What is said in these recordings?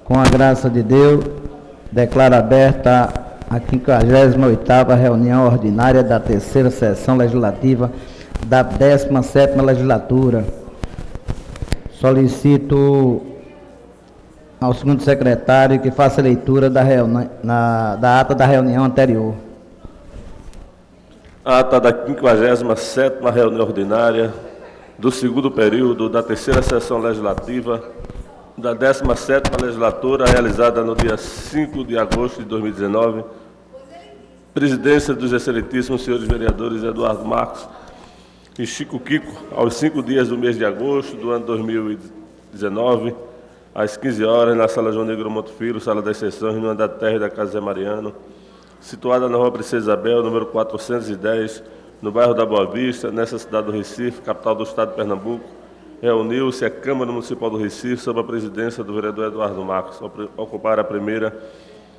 Com a graça de Deus, declaro aberta a 58ª reunião ordinária da terceira sessão legislativa da 17ª legislatura. Solicito ao segundo secretário que faça a leitura da ata da reunião anterior. Ata da 57ª reunião ordinária do segundo período da terceira sessão legislativa da 17ª legislatura, realizada no dia 5 de agosto de 2019, presidência dos excelentíssimos senhores vereadores Eduardo Marcos e Chico Kiko, aos 5 dias do mês de agosto do ano 2019, às 15 horas, na Sala João Negro Monte Filho, Sala das Sessões, no andar térreo da Casa Zé Mariano, situada na Rua Princesa Isabel, número 410, no bairro da Boa Vista, nessa cidade do Recife, capital do estado de Pernambuco. Reuniu-se a Câmara Municipal do Recife, sob a presidência do vereador Eduardo Marcos, ocupar a primeira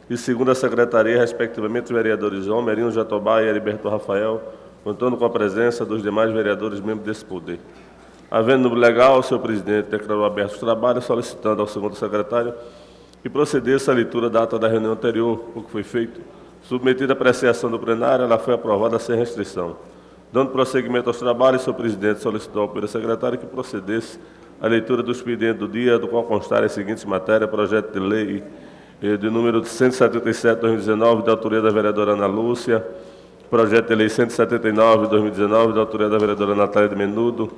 e segunda secretaria, respectivamente, os vereadores João Merino Jatobá e Heriberto Rafael, contando com a presença dos demais vereadores membros desse poder. Havendo no legal, o senhor presidente declarou abertos os trabalhos, solicitando ao segundo secretário que procedesse à leitura da ata da reunião anterior, o que foi feito. Submetida à apreciação do plenário, ela foi aprovada sem restrição. Dando prosseguimento aos trabalhos, o senhor presidente solicitou ao primeiro secretário que procedesse à leitura do expediente do dia, do qual constarem as seguintes matérias: projeto de lei de número 177/2019, de autoria da vereadora Ana Lúcia, projeto de lei 179/2019, de autoria da vereadora Natália de Menudo,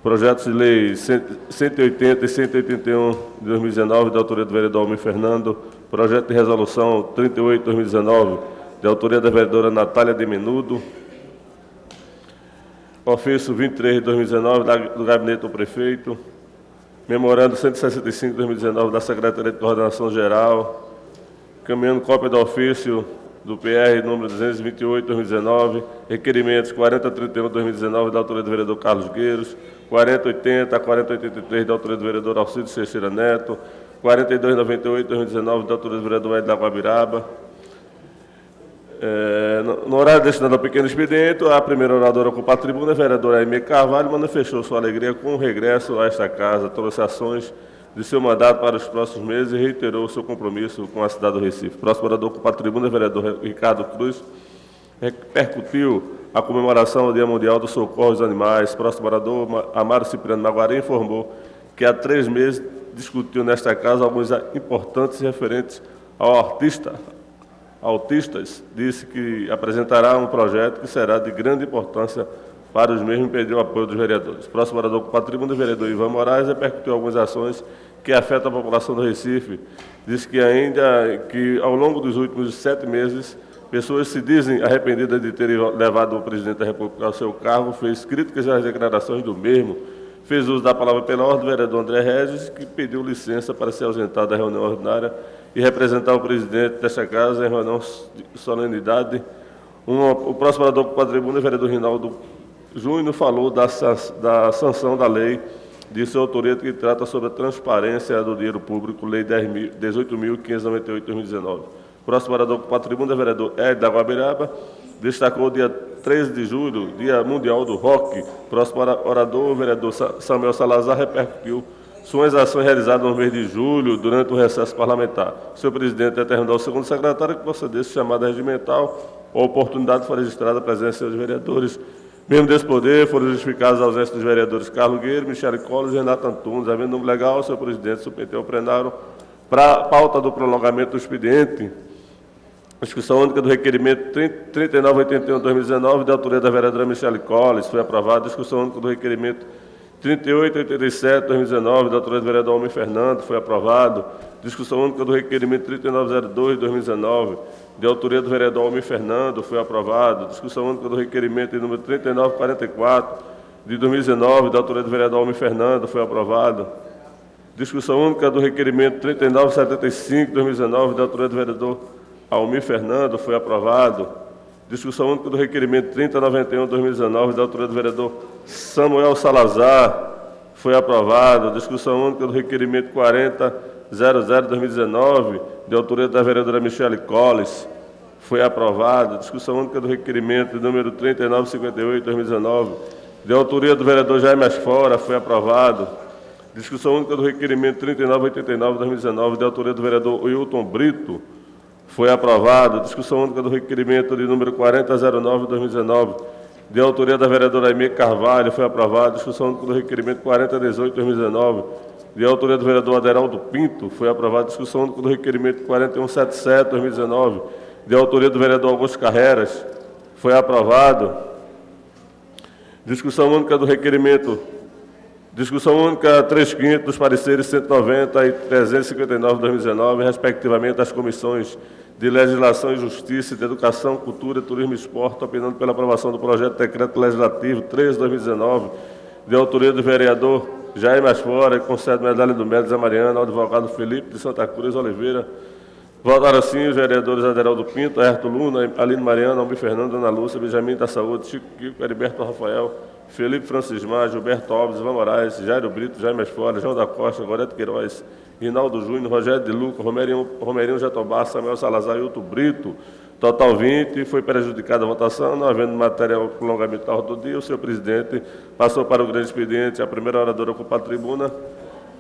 projetos de lei 180 e 181 de 2019, de autoria do vereador Almir Fernando, projeto de resolução 38/2019, de autoria da vereadora Natália de Menudo, ofício 23 de 2019, do gabinete do prefeito, memorando 165 de 2019, da Secretaria de Coordenação Geral, caminhando cópia do ofício do PR, número 228 de 2019, requerimentos 4031 de 2019, da autoria do vereador Carlos Gueiros, 4080 a 4083, da autoria do vereador Alcides Teixeira Neto, 4298 de 2019, da autoria do vereador Ed da Guabiraba. No horário destinado ao pequeno expediente, a primeira oradora ocupou a tribuna, a vereadora Aimee Carvalho, manifestou sua alegria com o regresso a esta casa, trouxe ações de seu mandato para os próximos meses e reiterou seu compromisso com a cidade do Recife. Próximo orador ocupou a tribuna, o vereador Ricardo Cruz, repercutiu a comemoração do Dia Mundial do Socorro aos Animais. Próximo orador, Amaro Cipriano Maguari, informou que há 3 meses discutiu nesta casa alguns importantes referentes ao autistas, disse que apresentará um projeto que será de grande importância para os mesmos e pediu o apoio dos vereadores. Próximo orador com a tribuna, o vereador Ivan Moraes, repercutiu algumas ações que afetam a população do Recife. Disse que ao longo dos últimos 7 meses, pessoas se dizem arrependidas de terem levado o presidente da República ao seu cargo, fez críticas às declarações do mesmo, fez uso da palavra pela ordem do vereador André Regis, que pediu licença para se ausentar da reunião ordinária e representar o presidente desta casa em reunião de solenidade. O próximo orador com a tribuna, o vereador Rinaldo Júnior, falou da sanção da lei de sua autoria que trata sobre a transparência do dinheiro público, lei 18.598 de 2019. Próximo orador com a tribuna, o vereador Ed da Guabiraba, destacou o dia 13 de julho, Dia Mundial do Rock. Próximo orador, o vereador Samuel Salazar, repercutiu suas ações realizadas no mês de julho, durante o recesso parlamentar. Senhor presidente, determinou ao segundo secretário que procedesse chamada regimental. A oportunidade foi registrada a presença dos vereadores. Membros desse poder, foram justificadas as ausências dos vereadores Carlos Gueiro, Michele Colles e Renato Antunes. Havendo número legal, o senhor presidente submeteu ao plenário para a pauta do prolongamento do expediente. Discussão única do requerimento 3981 de 2019, da autoria da vereadora Michele Colles, foi aprovada. Discussão única do requerimento 3887 de 2019, da autoria do vereador Almir Fernando, foi aprovado. Discussão única do requerimento 3902 de 2019, de autoria do vereador Almir Fernando, foi aprovado. Discussão única do requerimento de número 3944 de 2019, da autoria do vereador Almir Fernando, foi aprovado. Discussão única do requerimento 3975 de 2019, da autoria do vereador Almir Fernando, foi aprovado. Discussão única do requerimento 3091 de 2019, da autoria do vereador Samuel Salazar, foi aprovado. Discussão única do requerimento 4000 de 2019, de autoria da vereadora Michele Colles, foi aprovado. Discussão única do requerimento número 3958 de 2019, de autoria do vereador Jaime Asfora, foi aprovado. Discussão única do requerimento 3989/2019, de autoria do vereador Wilton Brito, foi aprovado. Discussão única do requerimento de número 4009/2019, de autoria da vereadora Aimee Carvalho, foi aprovado. Discussão única do requerimento 4018/2019, de autoria do vereador Aderaldo Pinto, foi aprovado. Discussão única do requerimento 4177/2019, de autoria do vereador Augusto Carreiras, foi aprovado. Discussão única do requerimento. Discussão única 3.500 dos pareceres 190 e 359/2019, respectivamente, das comissões de Legislação e Justiça, de Educação, Cultura, Turismo e Esporte, opinando pela aprovação do projeto de decreto legislativo 13/2019, de autoria do vereador Jair Masfora, que concede medalha do Mérito Zé Mariano ao advogado Felipe de Santa Cruz Oliveira. Votaram sim os vereadores Aderaldo Pinto, Ayrton Luna, Aline Mariano, Almir Fernando, Ana Lúcia, Benjamin da Saúde, Chico Kiko, Heriberto Rafael, Felipe Francismar, Gilberto Alves, Ivan Moraes, Jairo Brito, Jaime Masfora, João da Costa, Gorete Queiroz, Rinaldo Júnior, Rogério de Luca, Romerinho Jatobá, Samuel Salazar e Hilton Brito. Total 20, foi prejudicada a votação, não havendo material prolongamento do dia. O senhor presidente passou para o grande expediente. A primeira oradora ocupa a tribuna,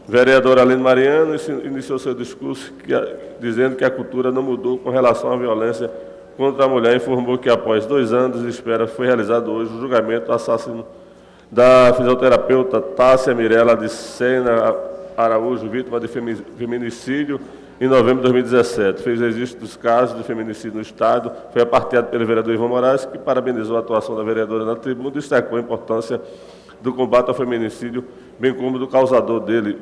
vereadora Aline Mariano, iniciou seu discurso dizendo que a cultura não mudou com relação à violência contra a mulher. Informou que após 2 anos de espera foi realizado hoje o julgamento do assassino da fisioterapeuta Tássia Mirella de Sena Araújo, vítima de feminicídio, em novembro de 2017. Fez registro dos casos de feminicídio no Estado. Foi aparteado pelo vereador Ivan Moraes, que parabenizou a atuação da vereadora na tribuna e destacou a importância do combate ao feminicídio, bem como do causador dele.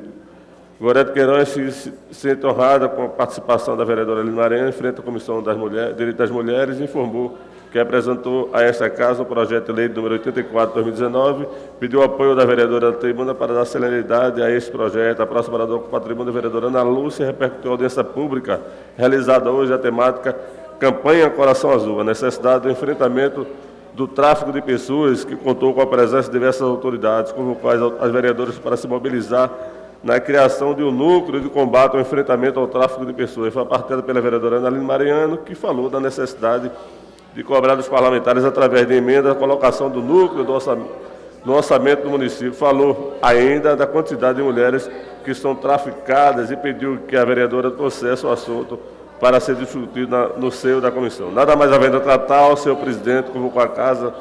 Gorete Queiroz se sente honrada com a participação da vereadora Aline Mariano em frente à Comissão das Direitos das Mulheres e informou que apresentou a esta casa o projeto de lei número 84/2019, pediu apoio da vereadora da tribuna para dar celeridade a este projeto. A próxima oradora com a tribuna, a vereadora Ana Lúcia, repercutiu a audiência pública realizada hoje, a temática Campanha Coração Azul, a necessidade do enfrentamento do tráfico de pessoas, que contou com a presença de diversas autoridades, como as vereadoras, para se mobilizar na criação de um núcleo de combate ao enfrentamento ao tráfico de pessoas. Foi apartada pela vereadora Ana Aline Mariano, que falou da necessidade de cobrar dos parlamentares, através de emenda, a colocação do núcleo no orçamento do município. Falou ainda da quantidade de mulheres que são traficadas e pediu que a vereadora trouxesse o assunto para ser discutido no seio da comissão. Nada mais havendo a tratar, o senhor presidente convocou a casa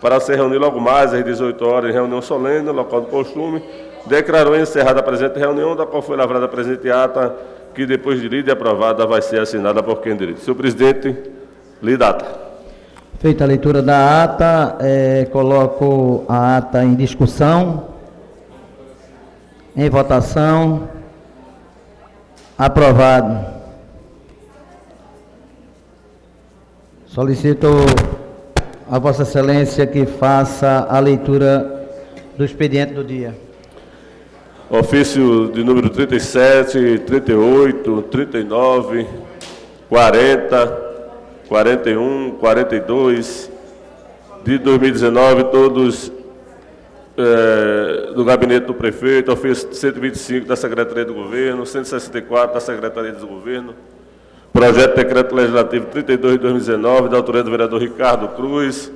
para se reunir logo mais às 18 horas, em reunião solene, no local do costume. Declarou encerrada a presente reunião, da qual foi lavrada a presente ata, que depois de lida e aprovada vai ser assinada por quem direito. Senhor presidente, lida a ata. Feita a leitura da ata, coloco a ata em discussão, em votação. Aprovado. Solicito a Vossa Excelência que faça a leitura do expediente do dia. Ofício de número 37, 38, 39, 40, 41, 42, de 2019, todos do gabinete do prefeito, ofício 125 da Secretaria do Governo, 164 da Secretaria do Governo, projeto de decreto legislativo 32 de 2019, da autoria do vereador Ricardo Cruz,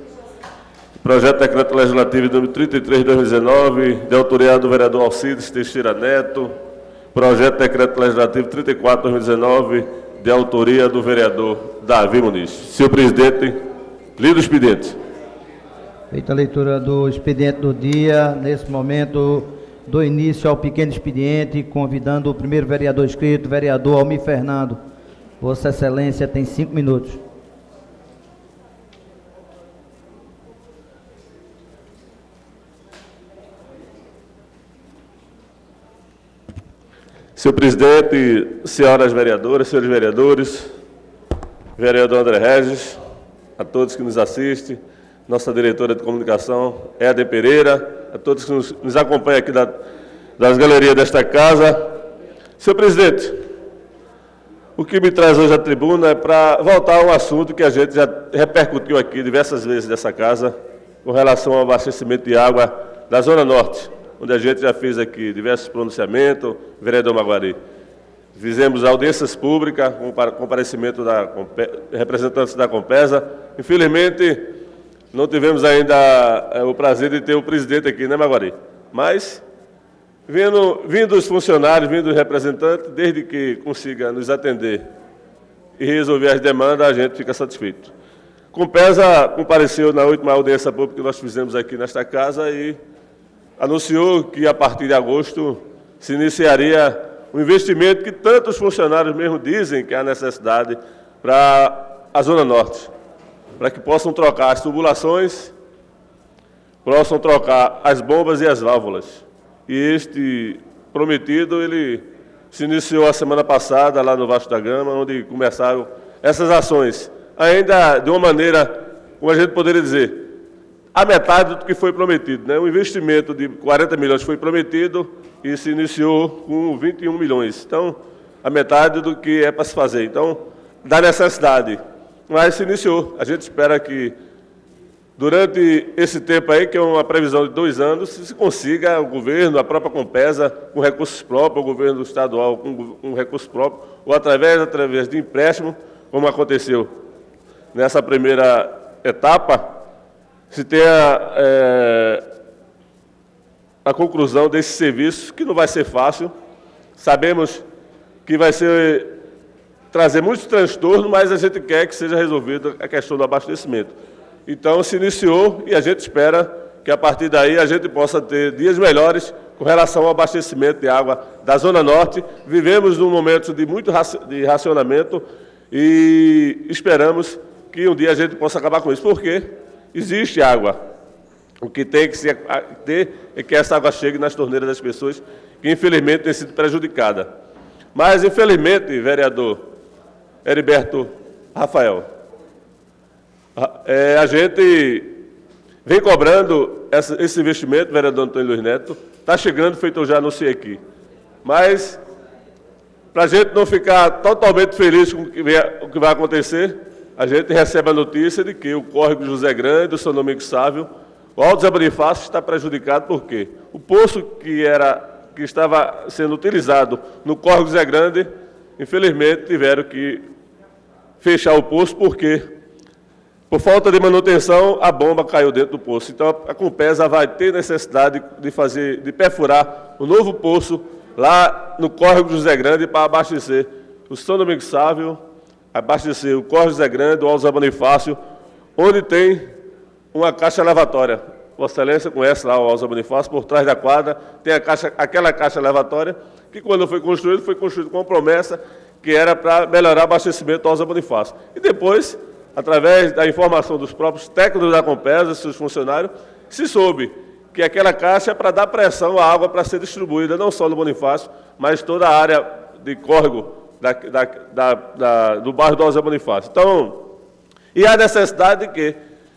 projeto de decreto legislativo número 33 de 2019, de autoria do vereador Alcides Teixeira Neto, projeto de decreto legislativo 34 de 2019, de autoria do vereador Davi Muniz. Senhor presidente, lida o expediente. Feita a leitura do expediente do dia, nesse momento, dou início ao pequeno expediente, convidando o primeiro vereador inscrito, vereador Almir Fernando. Vossa Excelência tem 5 minutos. Senhor presidente, senhoras vereadoras, senhores vereadores, vereador André Regis, a todos que nos assistem, nossa diretora de comunicação, Éder Pereira, a todos que nos acompanham aqui das galerias desta casa. Senhor presidente, o que me traz hoje à tribuna é para voltar a um assunto que a gente já repercutiu aqui diversas vezes nessa casa, com relação ao abastecimento de água da Zona Norte, onde a gente já fez aqui diversos pronunciamentos, vereador Maguari. Fizemos audiências públicas, com comparecimento da representantes da Compesa. Infelizmente, não tivemos ainda o prazer de ter o presidente aqui, né, Maguari? Mas vindo os funcionários, vindo os representantes, desde que consiga nos atender e resolver as demandas, a gente fica satisfeito. Compesa compareceu na última audiência pública que nós fizemos aqui nesta casa e anunciou que, a partir de agosto, se iniciaria um investimento que tantos funcionários mesmo dizem que há necessidade para a Zona Norte, para que possam trocar as tubulações, possam trocar as bombas e as válvulas. E este prometido, ele se iniciou a semana passada lá no Vasco da Gama, onde começaram essas ações, ainda de uma maneira, como a gente poderia dizer, a metade do que foi prometido, né? Um investimento de 40 milhões foi prometido e se iniciou com 21 milhões. Então, a metade do que é para se fazer. Então, da necessidade. Mas se iniciou. A gente espera que, durante esse tempo aí, que é uma previsão de 2 anos, se consiga o governo, a própria Compesa, com recursos próprios, o governo estadual com recursos próprios, ou através de empréstimo, como aconteceu nessa primeira etapa, se tenha a conclusão desse serviço, que não vai ser fácil. Sabemos que vai trazer muitos transtornos, mas a gente quer que seja resolvida a questão do abastecimento. Então, se iniciou e a gente espera que, a partir daí, a gente possa ter dias melhores com relação ao abastecimento de água da Zona Norte. Vivemos num momento de muito racionamento e esperamos que um dia a gente possa acabar com isso. Por quê? Existe água. O que tem que se ter é que essa água chegue nas torneiras das pessoas, que infelizmente tem sido prejudicada. Mas, infelizmente, vereador Heriberto Rafael, a gente vem cobrando esse investimento, vereador Antônio Luiz Neto, está chegando, feito eu já anunciei aqui. Mas, para a gente não ficar totalmente feliz com o que vai acontecer, a gente recebe a notícia de que o córrego José Grande, o São Domingos Sávio, o Alto Zé Bonifácio está prejudicado. Por quê? O poço que estava sendo utilizado no córrego José Grande, infelizmente tiveram que fechar o poço, porque, por falta de manutenção, a bomba caiu dentro do poço. Então, a Compesa vai ter necessidade de perfurar um novo poço lá no córrego José Grande para abastecer o São Domingos Sávio, abastecer o córrego José Grande, o Alto Zé Bonifácio, onde tem uma caixa lavatória. Vossa Excelência conhece lá o Alto Zé Bonifácio, por trás da quadra, tem aquela caixa lavatória, que quando foi construído com promessa que era para melhorar o abastecimento do Alto Zé Bonifácio. E depois, através da informação dos próprios técnicos da Compesa, seus funcionários, se soube que aquela caixa é para dar pressão à água para ser distribuída, não só no Bonifácio, mas toda a área de córrego do bairro do Alto Zé Bonifácio. Então, e há necessidade de que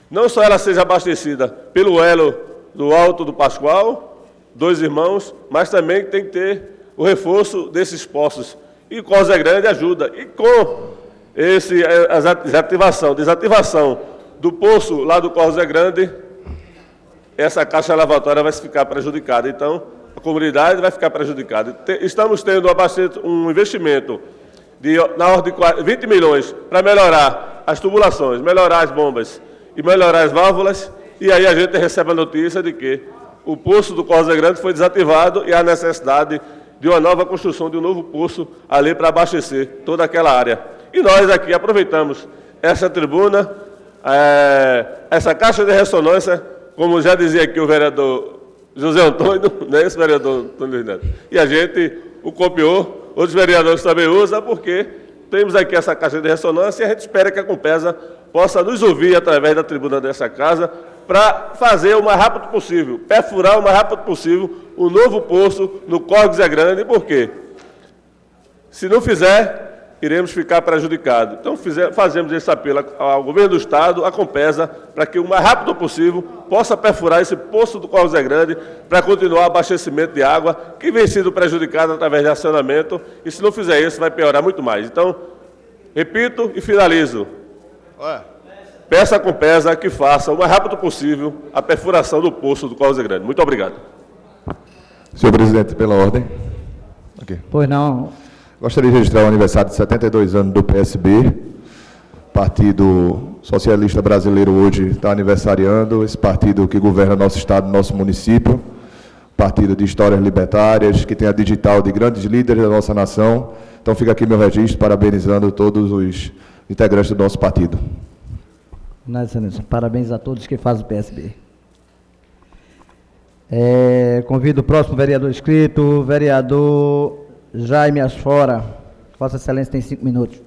não só ela seja abastecida pelo elo do Alto do Pascoal, 2 irmãos, mas também tem que ter o reforço desses poços. E o Córrego Zé Grande ajuda. E com a desativação do poço lá do Córrego Zé Grande, essa caixa lavatória vai ficar prejudicada. Então, a comunidade vai ficar prejudicada. Estamos tendo um investimento na ordem de 20 milhões para melhorar as tubulações, melhorar as bombas e melhorar as válvulas, e aí a gente recebe a notícia de que o poço do Córrego Zé Grande foi desativado e há necessidade de uma nova construção de um novo poço ali para abastecer toda aquela área. E nós aqui aproveitamos essa tribuna, essa caixa de ressonância, como já dizia aqui o vereador José Antônio, né, esse vereador Antônio Luiz Neto, e a gente o copiou, outros vereadores também usam, porque temos aqui essa caixa de ressonância e a gente espera que a Compesa possa nos ouvir através da tribuna dessa casa para fazer o mais rápido possível, perfurar o mais rápido possível o novo poço no Córrego Zé Grande, porque se não fizer, iremos ficar prejudicados. Então, fazemos esse apelo ao governo do Estado, à Compesa, para que o mais rápido possível possa perfurar esse poço do Córrego Zé Grande para continuar o abastecimento de água, que vem sendo prejudicado através de acionamento, e se não fizer isso, vai piorar muito mais. Então, repito e finalizo. Peço à Compesa que faça o mais rápido possível a perfuração do poço do Córrego Zé Grande. Muito obrigado. Senhor presidente, pela ordem. Okay. Pois não. Gostaria de registrar o aniversário de 72 anos do PSB. Partido Socialista Brasileiro hoje está aniversariando, esse partido que governa nosso estado, nosso município. partido de histórias libertárias, que tem a digital de grandes líderes da nossa nação. Então fica aqui meu registro, parabenizando todos os integrantes do nosso partido. Parabéns a todos que fazem o PSB. Convido o próximo vereador inscrito, vereador Jaime Asfora. Vossa Excelência tem 5 minutos.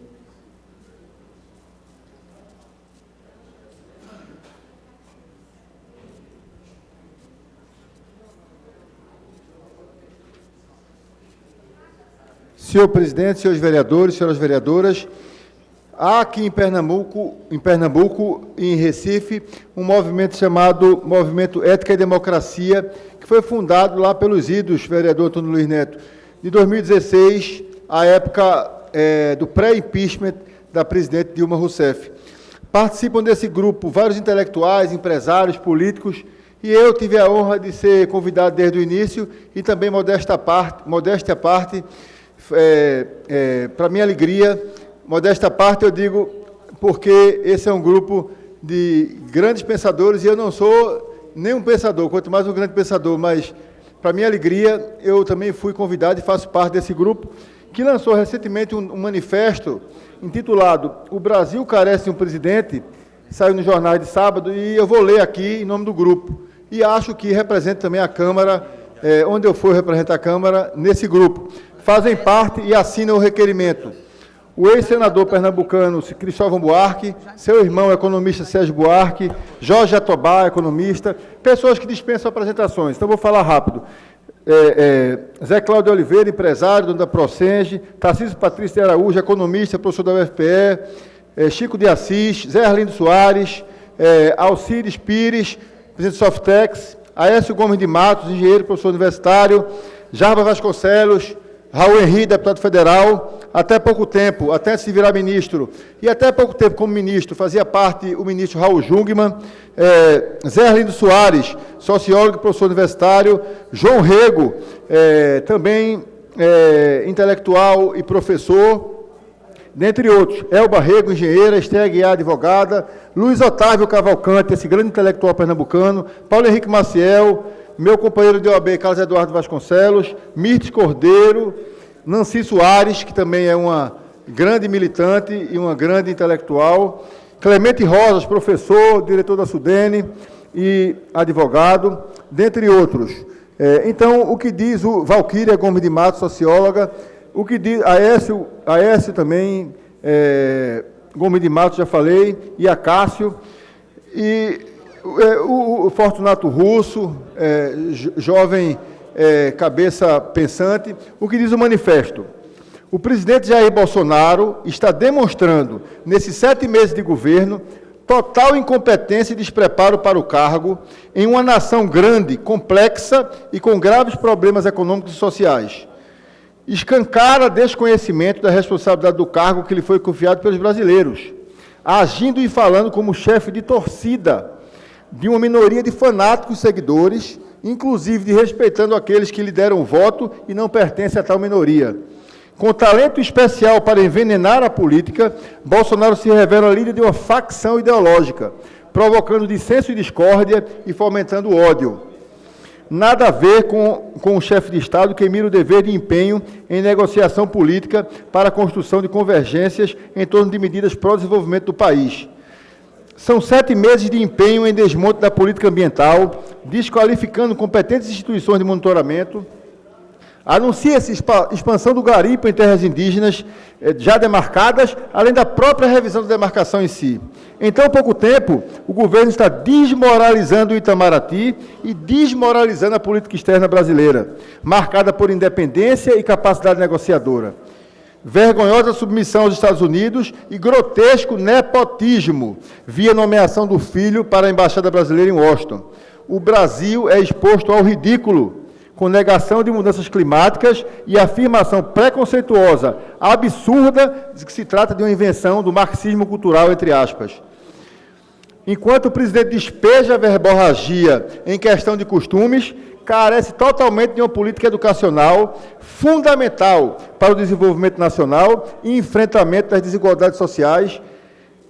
Senhor presidente, senhores vereadores, senhoras vereadoras, há aqui em Pernambuco e em Recife, um movimento chamado Movimento Ética e Democracia, que foi fundado lá pelos idos, vereador Antônio Luiz Neto, de 2016, à época do pré-impeachment da presidente Dilma Rousseff. Participam desse grupo vários intelectuais, empresários, políticos, e eu tive a honra de ser convidado desde o início, e também, modéstia à parte, para minha alegria, modéstia à parte, eu digo, porque esse é um grupo de grandes pensadores, e eu não sou nem um pensador, quanto mais um grande pensador, mas, para minha alegria, eu também fui convidado e faço parte desse grupo, que lançou recentemente um manifesto intitulado "O Brasil carece de um presidente", saiu nos jornais de sábado, e eu vou ler aqui em nome do grupo, e acho que representa também a Câmara, onde eu for representar a Câmara, nesse grupo. Fazem parte e assinam o requerimento o ex-senador pernambucano Cristóvão Buarque, seu irmão economista Sérgio Buarque, Jorge Atobá, economista, pessoas que dispensam apresentações. Então, vou falar rápido. Zé Cláudio Oliveira, empresário, dono da Procenge, Tarcísio Patrício de Araújo, economista, professor da UFPE, Chico de Assis, Zé Arlindo Soares, Alcides Pires, presidente do Softex, Aécio Gomes de Matos, engenheiro, professor universitário, Jarba Vasconcelos, Raul Henrique, deputado federal, até pouco tempo, até antes de virar ministro, e até pouco tempo como ministro, fazia parte o ministro Raul Jungmann, Zé Arlindo Soares, sociólogo e professor universitário, João Rego, também intelectual e professor, dentre outros, Elba Rego, engenheira, Esther Aguiar, advogada, Luiz Otávio Cavalcante, esse grande intelectual pernambucano, Paulo Henrique Maciel, meu companheiro de OAB, Carlos Eduardo Vasconcelos, Mirtes Cordeiro, Nancy Soares, que também é uma grande militante e uma grande intelectual, Clemente Rosas, professor, diretor da Sudene e advogado, dentre outros. Então, o que diz o Valquíria Gomes de Matos, socióloga, o que diz Aécio também, Gomes de Matos, já falei, e a Cássio, e o Fortunato Russo, jovem cabeça pensante, o que diz o manifesto? O presidente Jair Bolsonaro está demonstrando, nesses 7 meses de governo, total incompetência e despreparo para o cargo em uma nação grande, complexa e com graves problemas econômicos e sociais. Escancara desconhecimento da responsabilidade do cargo que lhe foi confiado pelos brasileiros, agindo e falando como chefe de torcida de uma minoria de fanáticos seguidores, inclusive desrespeitando aqueles que lhe deram voto e não pertencem a tal minoria. Com talento especial para envenenar a política, Bolsonaro se revela líder de uma facção ideológica, provocando dissenso e discórdia e fomentando o ódio. Nada a ver com o chefe de Estado que mira o dever de empenho em negociação política para a construção de convergências em torno de medidas pró-desenvolvimento do país. São 7 meses de empenho em desmonte da política ambiental, desqualificando competentes instituições de monitoramento. Anuncia-se expansão do garimpo em terras indígenas já demarcadas, além da própria revisão da demarcação em si. Em tão pouco tempo, o governo está desmoralizando o Itamaraty e desmoralizando a política externa brasileira, marcada por independência e capacidade negociadora. Vergonhosa submissão aos Estados Unidos e grotesco nepotismo, via nomeação do filho para a Embaixada Brasileira em Washington. O Brasil é exposto ao ridículo, com negação de mudanças climáticas e afirmação preconceituosa, absurda, de que se trata de uma invenção do marxismo cultural, entre aspas. Enquanto o presidente despeja a verborragia em questão de costumes, carece totalmente de uma política educacional fundamental para o desenvolvimento nacional e enfrentamento das desigualdades sociais,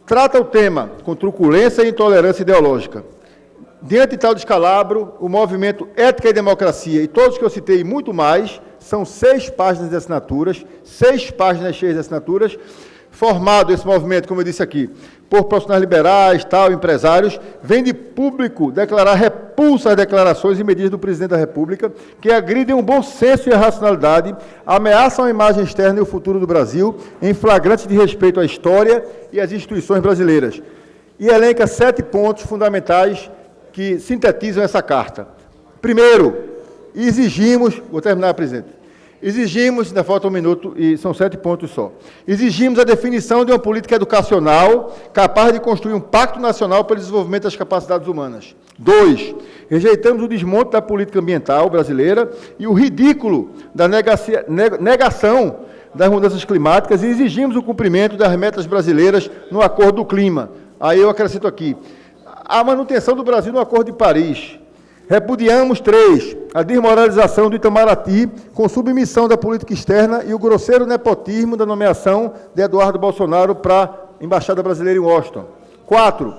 trata o tema com truculência e intolerância ideológica. diante de tal descalabro, o movimento Ética e Democracia e todos que eu citei e muito mais, são 6 páginas de assinaturas, 6 páginas cheias de assinaturas, formado esse movimento, como eu disse aqui, por profissionais liberais, empresários, vem de público declarar repulsa às declarações e medidas do presidente da República, que agridem o bom senso e a racionalidade, ameaçam a imagem externa e o futuro do Brasil, em flagrante de respeito à história e às instituições brasileiras. E elenca 7 pontos fundamentais que sintetizam essa carta. Primeiro, exigimos, vou terminar, presidente, exigimos, ainda falta 1 minuto e são 7 pontos só. Exigimos a definição de uma política educacional capaz de construir um pacto nacional para o desenvolvimento das capacidades humanas. 2, rejeitamos o desmonte da política ambiental brasileira e o ridículo da negação das mudanças climáticas e exigimos o cumprimento das metas brasileiras no Acordo do Clima. Aí eu acrescento aqui, a manutenção do Brasil no Acordo de Paris. Repudiamos 3, a desmoralização do Itamaraty com submissão da política externa e o grosseiro nepotismo da nomeação de Eduardo Bolsonaro para a Embaixada Brasileira em Washington. 4,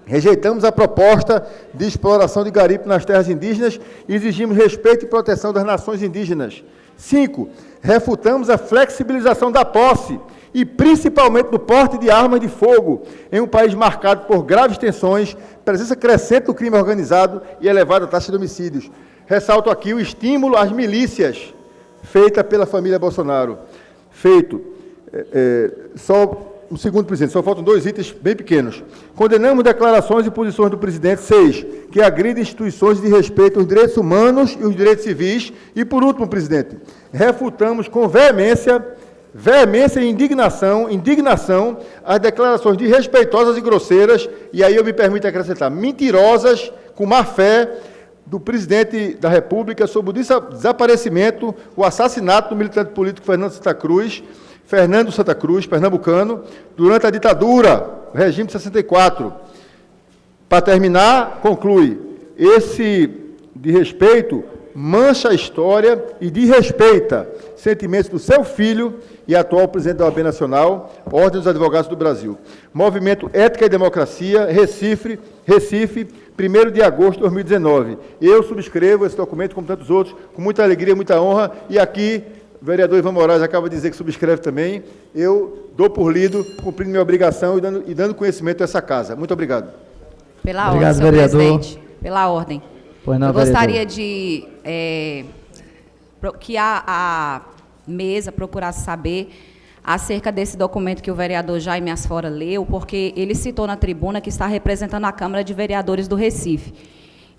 rejeitamos a proposta de exploração de garimpo nas terras indígenas e exigimos respeito e proteção das nações indígenas. 5, refutamos a flexibilização da posse e principalmente do porte de armas de fogo em um país marcado por graves tensões, presença crescente do crime organizado e elevada taxa de homicídios. Ressalto aqui o estímulo às milícias feita pela família Bolsonaro. Só um segundo, presidente, só faltam 2 itens bem pequenos. Condenamos declarações e posições do presidente. 6, que agridem instituições de respeito aos direitos humanos e os direitos civis. E, por último, presidente, refutamos com veemência e indignação as declarações desrespeitosas e grosseiras, e aí eu me permito acrescentar, mentirosas, com má fé, do presidente da República sobre o desaparecimento, o assassinato do militante político Fernando Santa Cruz, pernambucano, durante a ditadura, o regime de 64. Para terminar, conclui, esse desrespeito mancha a história e desrespeita sentimentos do seu filho e atual presidente da OAB Nacional, Ordem dos Advogados do Brasil. Movimento Ética e Democracia, Recife, 1º de agosto de 2019. Eu subscrevo esse documento, como tantos outros, com muita alegria, muita honra, e aqui o vereador Ivan Moraes acaba de dizer que subscreve também. Eu dou por lido, cumprindo minha obrigação e dando conhecimento a essa casa. Muito obrigado. Pela ordem, senhor presidente. Pela ordem. Eu gostaria de que a mesa procurasse saber acerca desse documento que o vereador Jaime Asfora leu, porque ele citou na tribuna que está representando a Câmara de Vereadores do Recife.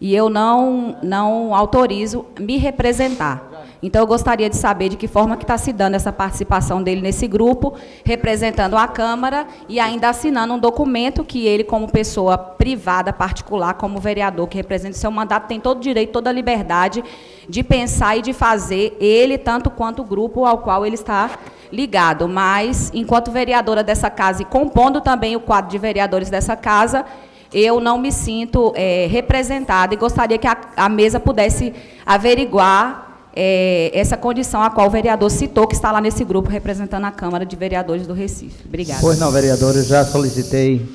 E eu não autorizo me representar. Então, eu gostaria de saber de que forma que está se dando essa participação dele nesse grupo, representando a Câmara e ainda assinando um documento que ele, como pessoa privada, particular, como vereador que representa o seu mandato, tem todo o direito, toda a liberdade de pensar e de fazer, ele, tanto quanto o grupo ao qual ele está ligado. Mas, enquanto vereadora dessa casa e compondo também o quadro de vereadores dessa casa, eu não me sinto representada e gostaria que a mesa pudesse averiguar essa condição a qual o vereador citou, que está lá nesse grupo representando a Câmara de Vereadores do Recife. Obrigada. Pois não, vereador, eu já solicitei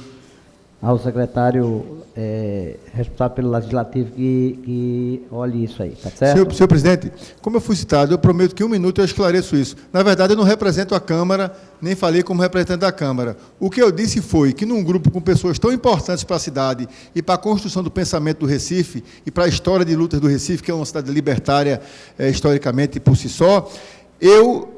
ao secretário responsável pelo Legislativo que olhe isso aí, tá certo? Senhor presidente, como eu fui citado, eu prometo que em 1 minuto eu esclareço isso. Na verdade, eu não represento a Câmara, nem falei como representante da Câmara. O que eu disse foi que num grupo com pessoas tão importantes para a cidade e para a construção do pensamento do Recife e para a história de lutas do Recife, que é uma cidade libertária historicamente por si só, eu...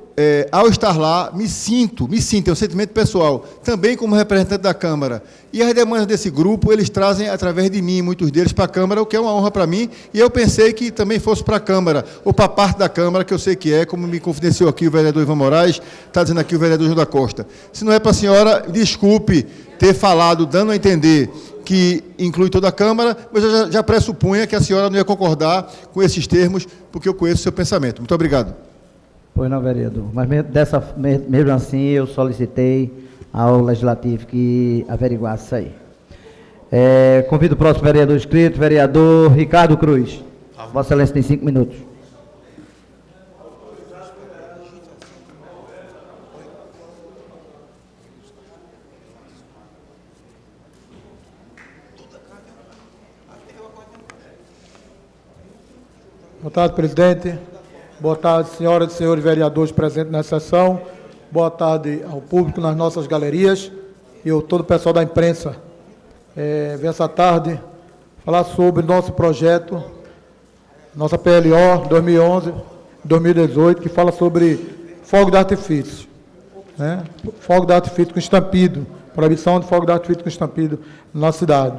ao estar lá, me sinto, é um sentimento pessoal, também como representante da Câmara. E as demandas desse grupo, eles trazem, através de mim, muitos deles para a Câmara, o que é uma honra para mim, e eu pensei que também fosse para a Câmara, ou para parte da Câmara, que eu sei que é, como me confidenciou aqui o vereador Ivan Moraes, está dizendo aqui o vereador João da Costa. Se não é para a senhora, desculpe ter falado, dando a entender que inclui toda a Câmara, mas eu já pressupunha que a senhora não ia concordar com esses termos, porque eu conheço o seu pensamento. Muito obrigado. Pois não, vereador. Mas mesmo assim, eu solicitei ao Legislativo que averiguasse isso aí. Convido o próximo vereador inscrito, vereador Ricardo Cruz. Vossa Excelência tem 5 minutos. Boa tarde, presidente. Boa tarde, senhoras e senhores vereadores presentes na sessão. Boa tarde ao público nas nossas galerias e a todo o pessoal da imprensa. Vem essa tarde falar sobre nosso projeto, nossa PLO 2011-2018, que fala sobre fogo de artifício. Né? Fogo de artifício com estampido, proibição de fogo de artifício com estampido na nossa cidade.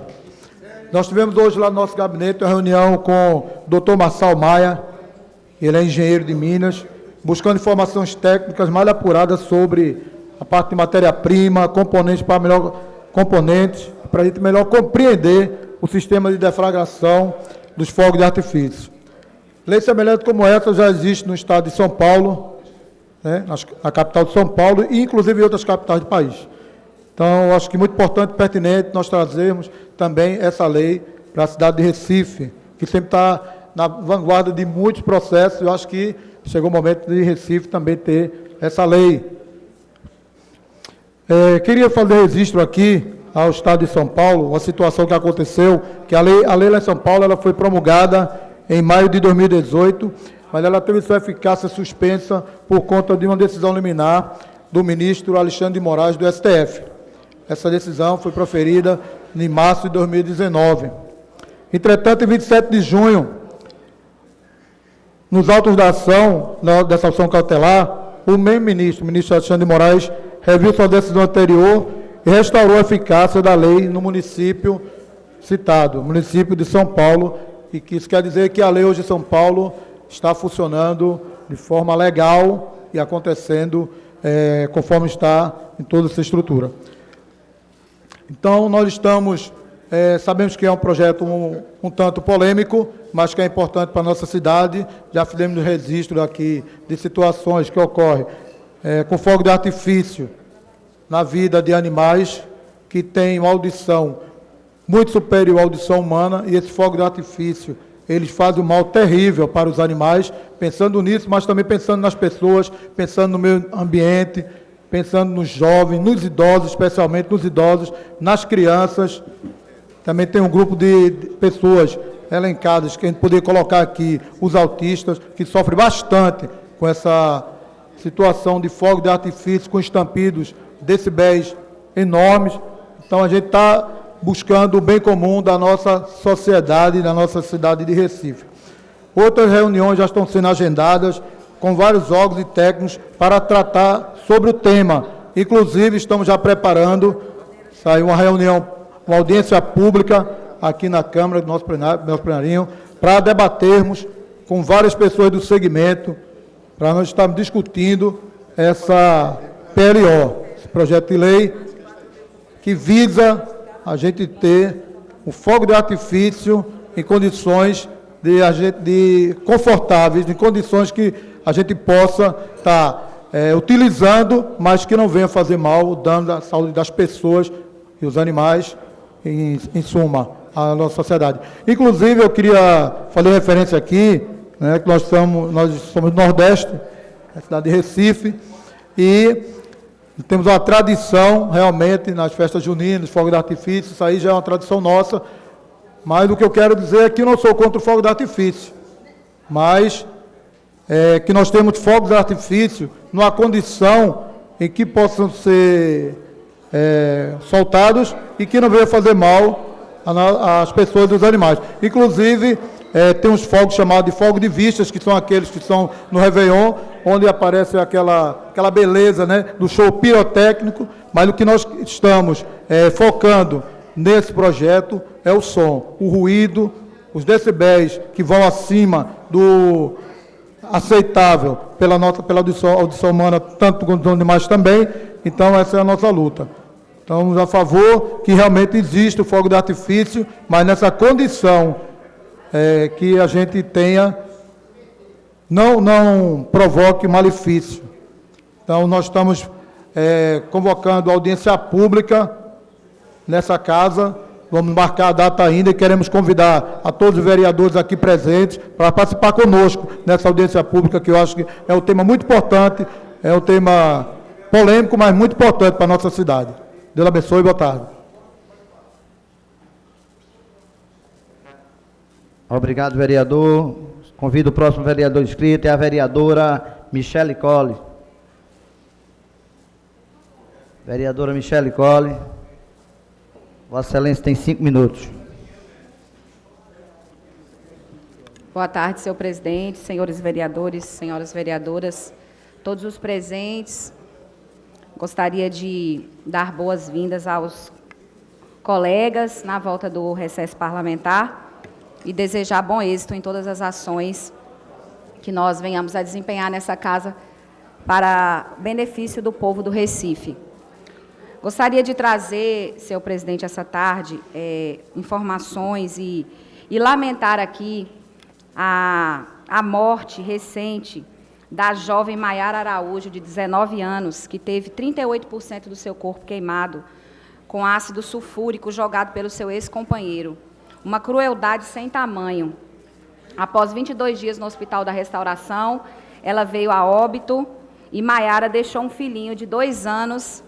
Nós tivemos hoje lá no nosso gabinete uma reunião com o Dr. Marçal Maia, ele é engenheiro de Minas, buscando informações técnicas mais apuradas sobre a parte de matéria-prima, componentes para a gente melhor compreender o sistema de deflagração dos fogos de artifício. Lei semelhante como essa já existe no estado de São Paulo, né, na capital de São Paulo, e inclusive em outras capitais do país. Então, eu acho que muito importante e pertinente nós trazermos também essa lei para a cidade de Recife, que sempre está na vanguarda de muitos processos. Eu acho que chegou o momento de Recife também ter essa lei. Queria fazer registro aqui ao estado de São Paulo, uma situação que aconteceu, que a lei lá em São Paulo ela foi promulgada em maio de 2018, mas ela teve sua eficácia suspensa por conta de uma decisão liminar do ministro Alexandre de Moraes, do STF. Essa decisão foi proferida em março de 2019. Entretanto, em 27 de junho, nos autos da ação, dessa ação cautelar, o mesmo ministro, o ministro Alexandre de Moraes, reviu sua decisão anterior e restaurou a eficácia da lei no município citado, município de São Paulo, e que isso quer dizer que a lei hoje de São Paulo está funcionando de forma legal e acontecendo conforme está em toda essa estrutura. Então, nós estamos, sabemos que é um projeto um tanto polêmico, mas que é importante para a nossa cidade. Já fizemos registro aqui de situações que ocorrem com fogo de artifício na vida de animais que têm uma audição muito superior à audição humana, e esse fogo de artifício, eles fazem um mal terrível para os animais, pensando nisso, mas também pensando nas pessoas, pensando no meio ambiente, pensando nos jovens, nos idosos, especialmente nos idosos, nas crianças. Também tem um grupo de pessoas elencadas, que a gente poderia colocar aqui, os autistas, que sofrem bastante com essa situação de fogo de artifício, com estampidos, decibéis enormes. Então, a gente está buscando o bem comum da nossa sociedade, da nossa cidade de Recife. Outras reuniões já estão sendo agendadas com vários órgãos e técnicos para tratar sobre o tema. Inclusive, estamos já preparando, saiu uma reunião, uma audiência pública aqui na Câmara, do nosso plenarinho, para debatermos com várias pessoas do segmento, para nós estarmos discutindo essa PLO, esse projeto de lei que visa a gente ter o fogo de artifício em condições confortáveis, em condições que a gente possa estar utilizando, mas que não venha fazer mal, dando à saúde das pessoas e os animais, em suma, à nossa sociedade. Inclusive, eu queria fazer referência aqui, né, que nós somos do Nordeste, na cidade de Recife, e temos uma tradição, realmente, nas festas juninas, fogo de artifício, isso aí já é uma tradição nossa, mas o que eu quero dizer é que eu não sou contra o fogo de artifício, mas que nós temos fogos de artifício numa condição em que possam ser soltados e que não venham fazer mal às pessoas e aos animais. Inclusive, tem uns fogos chamados de fogo de vistas, que são aqueles que são no Réveillon, onde aparece aquela beleza, né, do show pirotécnico, mas o que nós estamos focando nesse projeto é o som, o ruído, os decibéis que vão acima do aceitável pela audição humana, tanto quanto dos animais também. Então, essa é a nossa luta. Estamos a favor que realmente exista o fogo de artifício, mas nessa condição que a gente tenha, não provoque malefício. Então, nós estamos convocando audiência pública nessa casa. Vamos marcar a data ainda e queremos convidar a todos os vereadores aqui presentes para participar conosco nessa audiência pública, que eu acho que é um tema muito importante, é um tema polêmico, mas muito importante para a nossa cidade. Deus abençoe e boa tarde. Obrigado, vereador. Convido o próximo vereador inscrito, é a vereadora Michele Colli. Vereadora Michele Colli. Vossa Excelência tem 5 minutos. Boa tarde, senhor presidente, senhores vereadores, senhoras vereadoras, todos os presentes. Gostaria de dar boas-vindas aos colegas na volta do recesso parlamentar e desejar bom êxito em todas as ações que nós venhamos a desempenhar nessa casa para benefício do povo do Recife. Gostaria de trazer, senhor presidente, essa tarde, informações e lamentar aqui a morte recente da jovem Maiara Araújo, de 19 anos, que teve 38% do seu corpo queimado com ácido sulfúrico jogado pelo seu ex-companheiro. Uma crueldade sem tamanho. Após 22 dias no Hospital da Restauração, ela veio a óbito e Maiara deixou um filhinho de 2 anos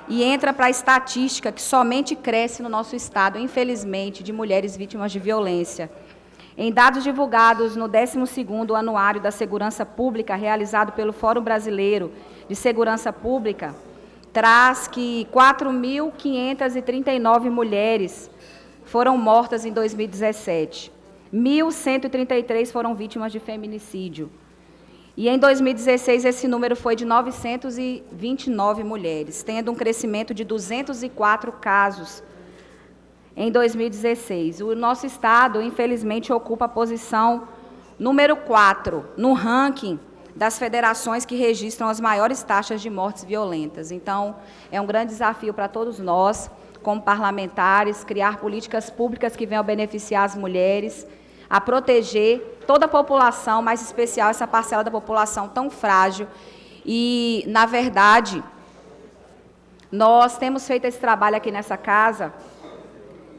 e entra para a estatística que somente cresce no nosso estado, infelizmente, de mulheres vítimas de violência. Em dados divulgados no 12º Anuário da Segurança Pública, realizado pelo Fórum Brasileiro de Segurança Pública, traz que 4.539 mulheres foram mortas em 2017. 1.133 foram vítimas de feminicídio. E em 2016, esse número foi de 929 mulheres, tendo um crescimento de 204 casos em 2016. O nosso estado, infelizmente, ocupa a posição número 4 no ranking das federações que registram as maiores taxas de mortes violentas. Então, é um grande desafio para todos nós, como parlamentares, criar políticas públicas que venham beneficiar as mulheres, a proteger toda a população, mais especial essa parcela da população tão frágil. E, na verdade, nós temos feito esse trabalho aqui nessa casa.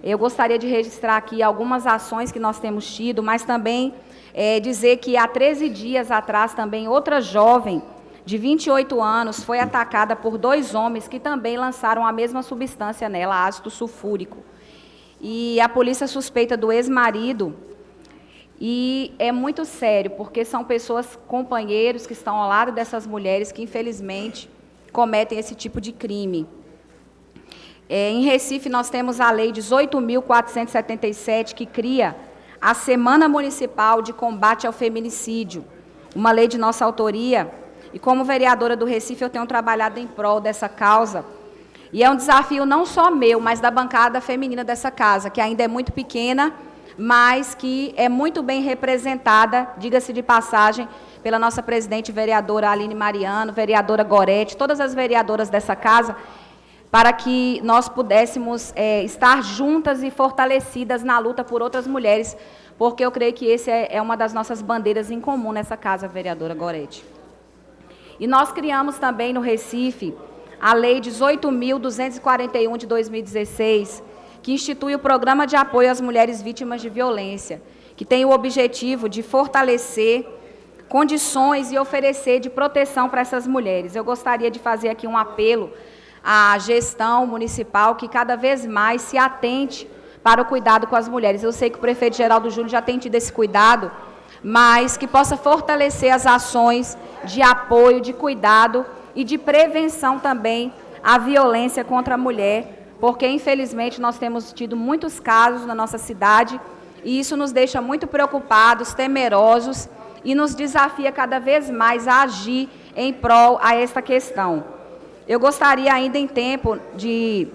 Eu gostaria de registrar aqui algumas ações que nós temos tido, mas também dizer que há 13 dias atrás também outra jovem de 28 anos foi atacada por 2 homens que também lançaram a mesma substância nela, ácido sulfúrico. E a polícia suspeita do ex-marido, e é muito sério, porque são pessoas, companheiros que estão ao lado dessas mulheres que, infelizmente, cometem esse tipo de crime. Em Recife, nós temos a Lei 18.477, que cria a Semana Municipal de Combate ao Feminicídio, uma lei de nossa autoria, e como vereadora do Recife, eu tenho trabalhado em prol dessa causa, e é um desafio não só meu, mas da bancada feminina dessa casa, que ainda é muito pequena, mas que é muito bem representada, diga-se de passagem, pela nossa presidente vereadora Aline Mariano, vereadora Gorete, todas as vereadoras dessa casa, para que nós pudéssemos estar juntas e fortalecidas na luta por outras mulheres, porque eu creio que esse é uma das nossas bandeiras em comum nessa casa, vereadora Gorete. E nós criamos também no Recife a Lei 18.241 de 2016, que institui o Programa de Apoio às Mulheres Vítimas de Violência, que tem o objetivo de fortalecer condições e oferecer de proteção para essas mulheres. Eu gostaria de fazer aqui um apelo à gestão municipal que cada vez mais se atente para o cuidado com as mulheres. Eu sei que o prefeito Geraldo Júnior já tem tido esse cuidado, mas que possa fortalecer as ações de apoio, de cuidado e de prevenção também à violência contra a mulher, porque, infelizmente, nós temos tido muitos casos na nossa cidade e isso nos deixa muito preocupados, temerosos e nos desafia cada vez mais a agir em prol a esta questão. Eu gostaria ainda, em tempo, de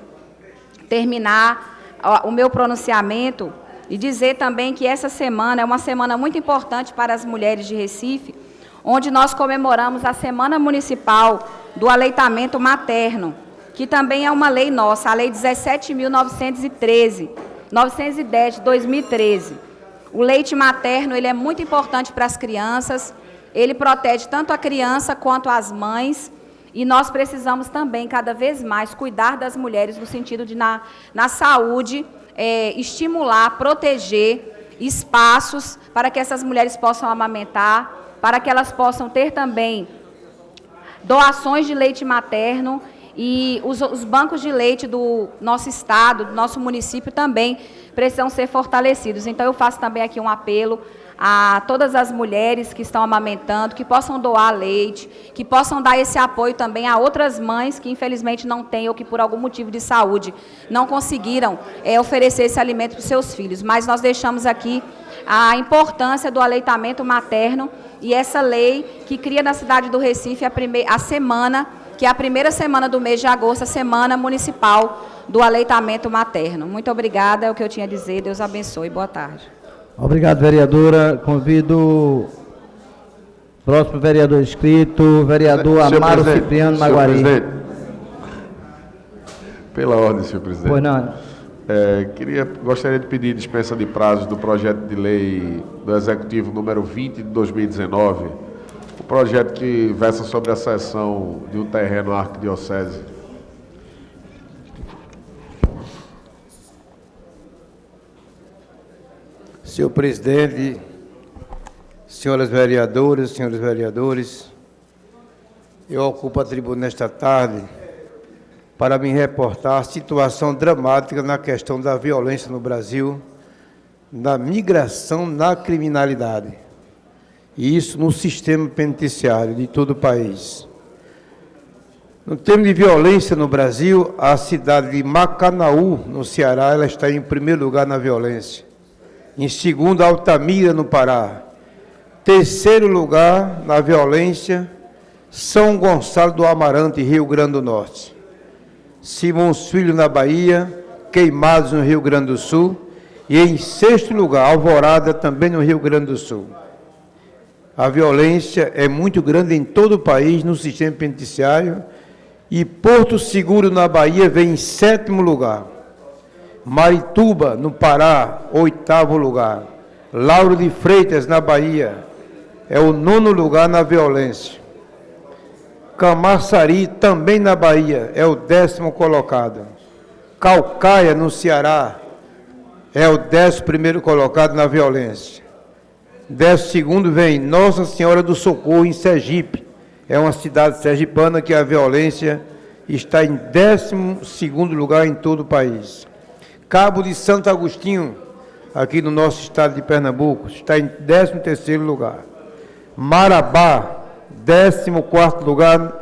terminar o meu pronunciamento e dizer também que essa semana é uma semana muito importante para as mulheres de Recife, onde nós comemoramos a Semana Municipal do Aleitamento Materno, que também é uma lei nossa, a Lei 17.910 de 2013. O leite materno ele é muito importante para as crianças, ele protege tanto a criança quanto as mães, e nós precisamos também, cada vez mais, cuidar das mulheres no sentido de, na saúde, estimular, proteger espaços para que essas mulheres possam amamentar, para que elas possam ter também doações de leite materno, e os bancos de leite do nosso estado, do nosso município também precisam ser fortalecidos. Então, eu faço também aqui um apelo a todas as mulheres que estão amamentando, que possam doar leite, que possam dar esse apoio também a outras mães que infelizmente não têm ou que por algum motivo de saúde não conseguiram oferecer esse alimento para os seus filhos. Mas nós deixamos aqui a importância do aleitamento materno e essa lei que cria na cidade do Recife a semana, que é a primeira semana do mês de agosto, a Semana Municipal do Aleitamento Materno. Muito obrigada, é o que eu tinha a dizer. Deus abençoe. Boa tarde. Obrigado, vereadora. Convido o próximo vereador inscrito, vereador Amaro Cipriano Maguari. Senhor presidente, pela ordem, senhor presidente. Pois não. Gostaria de pedir dispensa de prazos do projeto de lei do Executivo número 20 de 2019, o projeto que versa sobre a cessão de um terreno à arquidiocese. Senhor presidente, senhoras vereadoras, senhores vereadores, eu ocupo a tribuna nesta tarde para me reportar a situação dramática na questão da violência no Brasil, da migração na criminalidade, e isso no sistema penitenciário de todo o país. No termo de violência no Brasil, a cidade de Macanaú, no Ceará, ela está em primeiro lugar na violência. Em segundo, Altamira, no Pará. Terceiro lugar, na violência, São Gonçalo do Amarante, Rio Grande do Norte. Simões Filho, na Bahia, Queimados, no Rio Grande do Sul. E em sexto lugar, Alvorada, também no Rio Grande do Sul. A violência é muito grande em todo o país, no sistema penitenciário. E Porto Seguro, na Bahia, vem em sétimo lugar. Marituba, no Pará, oitavo lugar. Lauro de Freitas, na Bahia, é o nono lugar na violência. Camaçari, também na Bahia, é o 10º colocado. Caucaia, no Ceará, é o 11º colocado na violência. 12º vem Nossa Senhora do Socorro, em Sergipe. É uma cidade sergipana que a violência está em 12º lugar em todo o país. Cabo de Santo Agostinho, aqui no nosso estado de Pernambuco, está em 13º lugar. Marabá, 14º lugar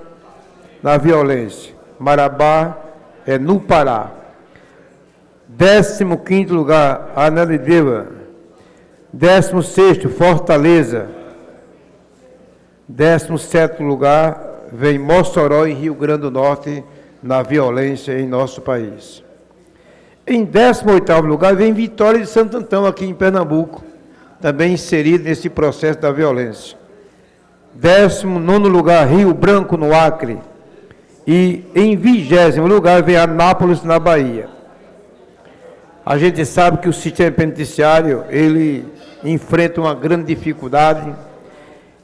na violência. Marabá é no Pará. 15º lugar, Ananindeua. 16º, Fortaleza. 17º lugar, vem Mossoró, em Rio Grande do Norte, na violência em nosso país. Em 18º lugar, vem Vitória de Santo Antão, aqui em Pernambuco, também inserido nesse processo da violência. 19º lugar, Rio Branco, no Acre. E em 20º lugar, vem Anápolis, na Bahia. A gente sabe que o sistema penitenciário, ele enfrenta uma grande dificuldade,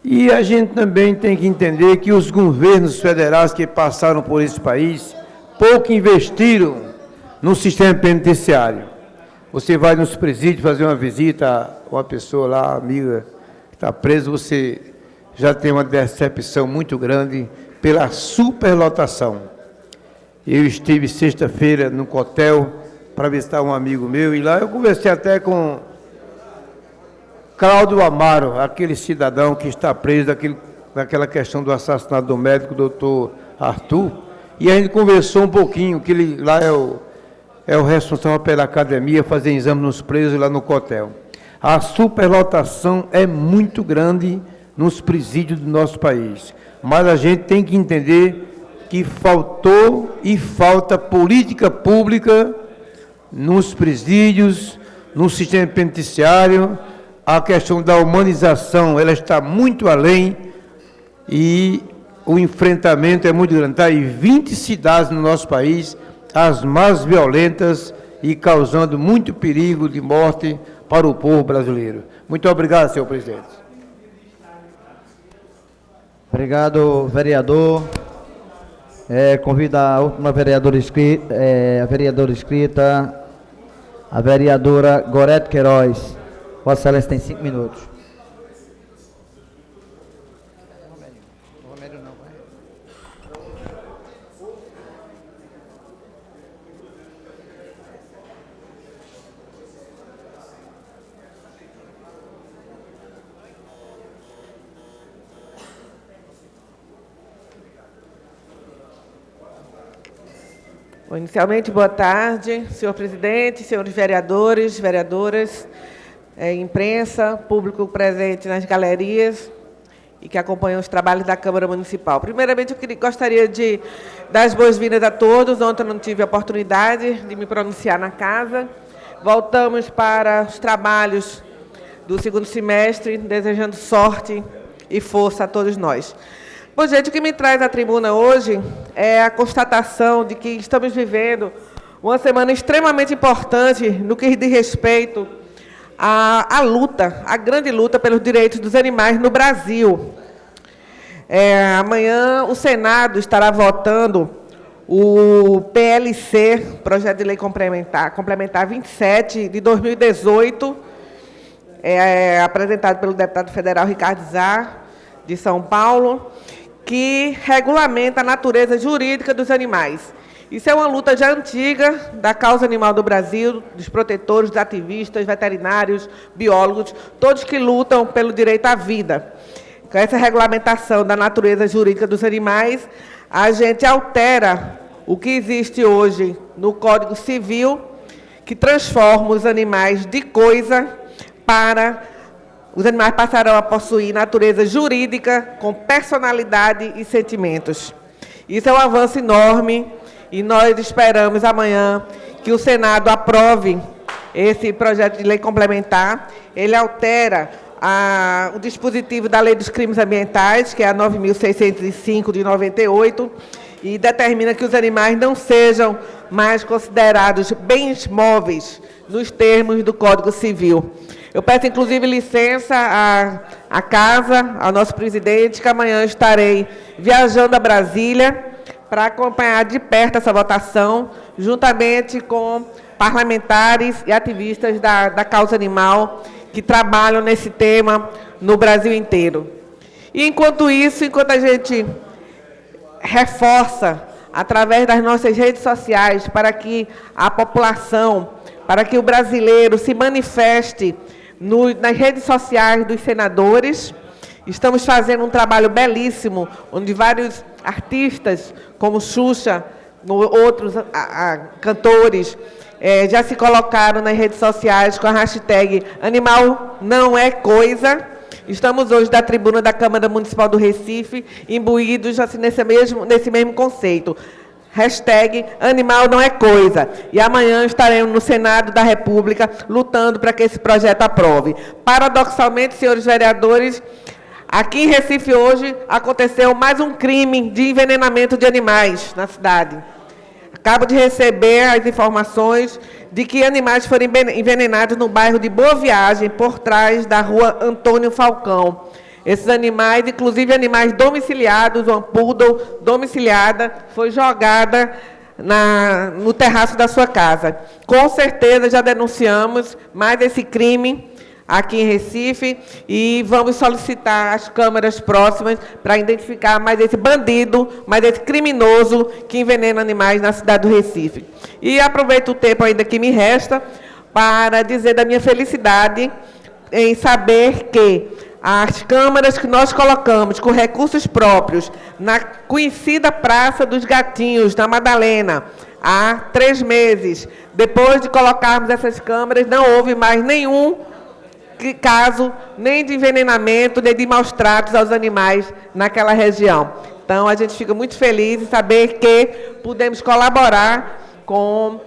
e a gente também tem que entender que os governos federais que passaram por esse país, pouco investiram no sistema penitenciário. Você vai nos presídios fazer uma visita a uma pessoa lá, amiga, que está presa, você já tem uma decepção muito grande pela superlotação. Eu estive sexta-feira no Cotel para visitar um amigo meu, e lá eu conversei até com Cláudio Amaro, aquele cidadão que está preso naquela questão do assassinato do médico, doutor Arthur, e a gente conversou um pouquinho, que ele lá é o responsável pela academia, fazer exame nos presos lá no Cotel. A superlotação é muito grande nos presídios do nosso país, mas a gente tem que entender que faltou e falta política pública nos presídios, no sistema penitenciário. A questão da humanização, ela está muito além e o enfrentamento é muito grande. Está aí 20 cidades no nosso país, as mais violentas e causando muito perigo de morte para o povo brasileiro. Muito obrigado, senhor presidente. Obrigado, vereador. Convido a última vereadora inscrita, a vereadora Gorete Queiroz. Vossa Excelência tem 5 minutos. Bom, inicialmente, boa tarde, senhor presidente, senhores vereadores, vereadoras, imprensa, público presente nas galerias e que acompanham os trabalhos da Câmara Municipal. Primeiramente, eu gostaria de dar as boas-vindas a todos. Ontem eu não tive a oportunidade de me pronunciar na casa. Voltamos para os trabalhos do segundo semestre, desejando sorte e força a todos nós. Bom, gente, o que me traz à tribuna hoje é a constatação de que estamos vivendo uma semana extremamente importante no que diz respeito à luta, à grande luta pelos direitos dos animais no Brasil. Amanhã o Senado estará votando o PLC, Projeto de Lei Complementar 27 de 2018, apresentado pelo deputado federal Ricardo Zar, de São Paulo, que regulamenta a natureza jurídica dos animais. Isso é uma luta já antiga da causa animal do Brasil, dos protetores, dos ativistas, veterinários, biólogos, todos que lutam pelo direito à vida. Com essa regulamentação da natureza jurídica dos animais, a gente altera o que existe hoje no Código Civil, que transforma os animais de coisa para... Os animais passarão a possuir natureza jurídica, com personalidade e sentimentos. Isso é um avanço enorme e nós esperamos amanhã que o Senado aprove esse projeto de lei complementar. Ele altera o dispositivo da Lei dos Crimes Ambientais, que é a 9.605 de 98, e determina que os animais não sejam mais considerados bens móveis nos termos do Código Civil. Eu peço, inclusive, licença à casa, ao nosso presidente, que amanhã estarei viajando a Brasília para acompanhar de perto essa votação, juntamente com parlamentares e ativistas da causa animal que trabalham nesse tema no Brasil inteiro. E, enquanto isso, enquanto a gente reforça, através das nossas redes sociais, para que a população, para que o brasileiro se manifeste nas redes sociais dos senadores. Estamos fazendo um trabalho belíssimo, onde vários artistas, como Xuxa, outros cantores, já se colocaram nas redes sociais com a hashtag Animal Não É Coisa. Estamos hoje da tribuna da Câmara Municipal do Recife, imbuídos assim, nesse mesmo conceito. Hashtag Animal Não É Coisa. E amanhã estaremos no Senado da República lutando para que esse projeto aprove. Paradoxalmente, senhores vereadores, aqui em Recife hoje aconteceu mais um crime de envenenamento de animais na cidade. Acabo de receber as informações de que animais foram envenenados no bairro de Boa Viagem, por trás da rua Antônio Falcão. Esses animais, inclusive animais domiciliados, uma poodle domiciliada, foi jogada no terraço da sua casa. Com certeza já denunciamos mais esse crime aqui em Recife e vamos solicitar as câmaras próximas para identificar mais esse bandido, mais esse criminoso que envenena animais na cidade do Recife. E aproveito o tempo ainda que me resta para dizer da minha felicidade em saber que as câmaras que nós colocamos com recursos próprios na conhecida Praça dos Gatinhos, na Madalena, há 3 meses, depois de colocarmos essas câmaras, não houve mais nenhum caso, nem de envenenamento, nem de maus tratos aos animais naquela região. Então, a gente fica muito feliz em saber que pudemos colaborar com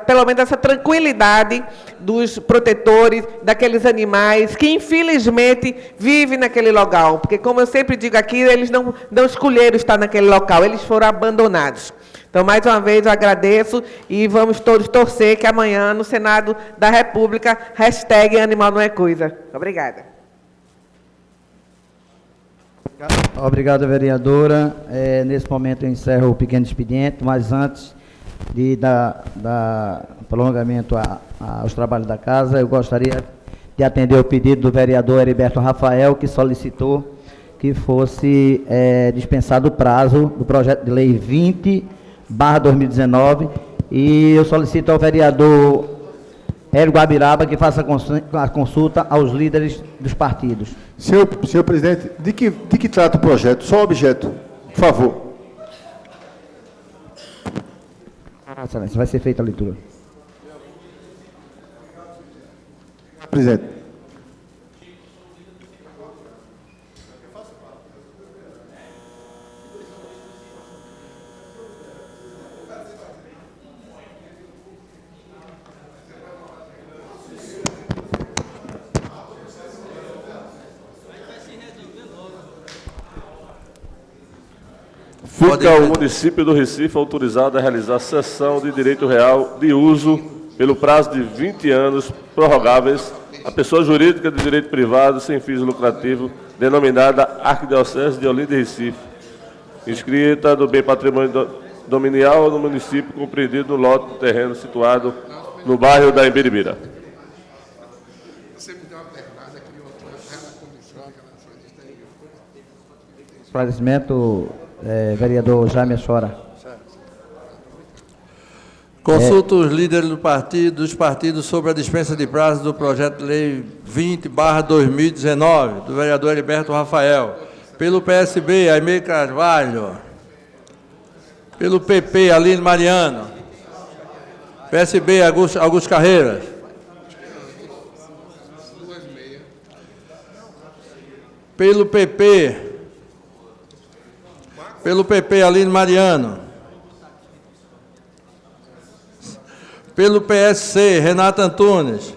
pelo menos essa tranquilidade dos protetores, daqueles animais que, infelizmente, vivem naquele local. Porque, como eu sempre digo aqui, eles não escolheram estar naquele local, eles foram abandonados. Então, mais uma vez, eu agradeço e vamos todos torcer que amanhã, no Senado da República, hashtag Animal Não É Coisa. Obrigada. Obrigado, vereadora. Nesse momento, eu encerro o pequeno expediente, mas antes de dar prolongamento aos trabalhos da casa, eu gostaria de atender o pedido do vereador Heriberto Rafael, que solicitou que fosse dispensado o prazo do projeto de lei 20/2019, e eu solicito ao vereador Hélio Guabiraba que faça a consulta aos líderes dos partidos. Senhor presidente, de que trata o projeto? Só o objeto, por favor. Excelência, vai ser feita a leitura. Presidente. Fica o município do Recife autorizado a realizar cessão de direito real de uso pelo prazo de 20 anos prorrogáveis a pessoa jurídica de direito privado sem fins lucrativos, denominada Arquidiocese de Olinda e Recife, inscrita do bem patrimônio dominial no município compreendido no lote do terreno situado no bairro da Imbiribira. Esclarecimento, vereador Jaime Asfora. Consulta os líderes dos partidos sobre a dispensa de prazo do projeto de lei 20/2019, do vereador Heriberto Rafael. Pelo PSB, Aimee Carvalho. Pelo PP, Aline Mariano. PSB, Augusto Carreiras. Pelo PP, Aline Mariano. Pelo PSC, Renata Antunes.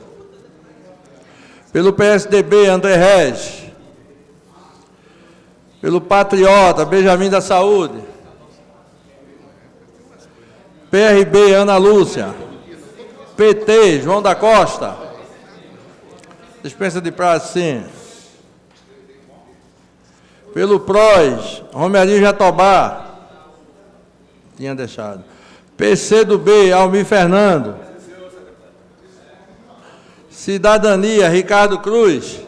Pelo PSDB, André Regis. Pelo Patriota, Benjamin da Saúde. PRB, Ana Lúcia. PT, João da Costa. Dispensa de prazo, sim. Pelo PROS, Romerinho Jatobá. Tinha deixado. PCdoB, Almir Fernando. Cidadania, Ricardo Cruz.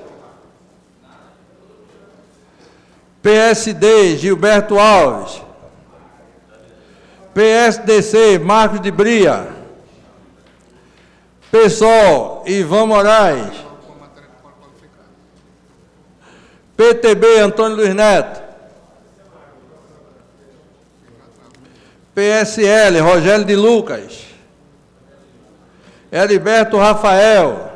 PSD, Gilberto Alves. PSDC, Marcos de Bria. PSOL, Ivan Moraes. PTB, Antônio Luiz Neto. PSL, Rogério de Lucas. Heriberto Rafael.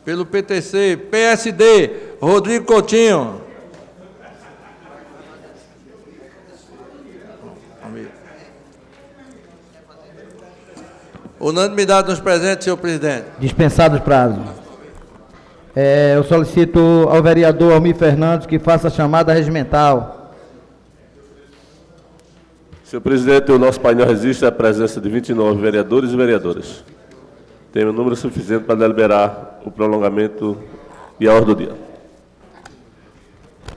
Pelo PTC, PSD, Rodrigo Coutinho. Unanimidade nos presentes, senhor presidente. Dispensado os prazos. Eu solicito ao vereador Almir Fernandes que faça a chamada regimental. Senhor presidente, o nosso painel resiste à presença de 29 vereadores e vereadoras. Tem um número suficiente para deliberar o prolongamento e a ordem do dia.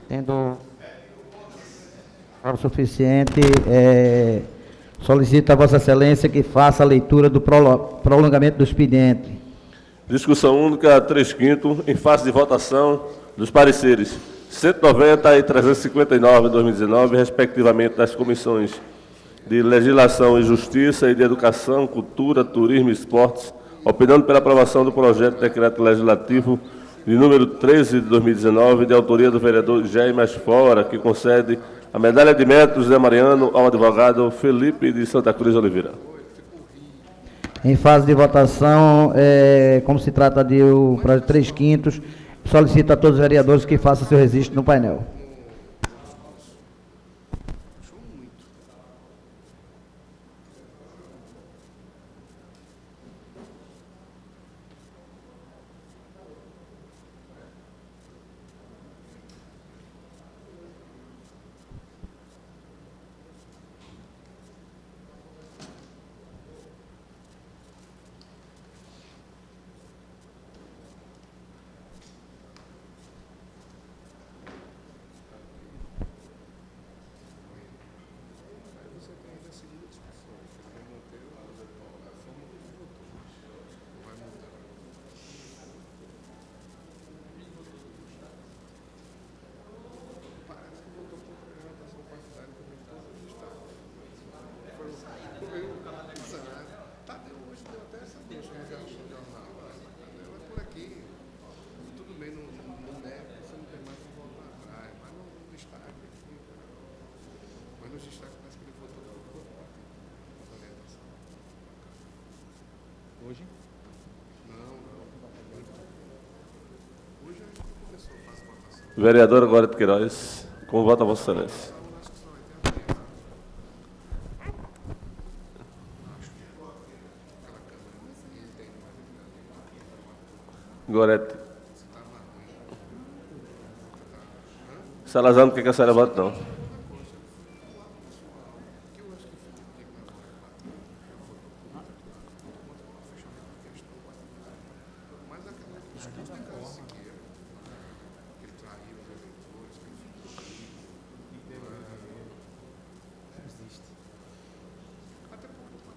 Tendo o suficiente, solicito a Vossa Excelência que faça a leitura do prolongamento do expediente. Discussão única 3/5, em fase de votação dos pareceres 190 e 359 de 2019, respectivamente das comissões de Legislação e Justiça e de Educação, Cultura, Turismo e Esportes, opinando pela aprovação do projeto de decreto legislativo de número 13 de 2019, de autoria do vereador Jaime Asfora, que concede a medalha de mérito José Mariano ao advogado Felipe de Santa Cruz Oliveira. Em fase de votação, como se trata de o projeto 3/5, solicito a todos os vereadores que façam seu registro no painel. Vereadora Gorete Queiroz, com voto a Vossa Excelência. Gorete. Salazar não quer que a senhora vote, não.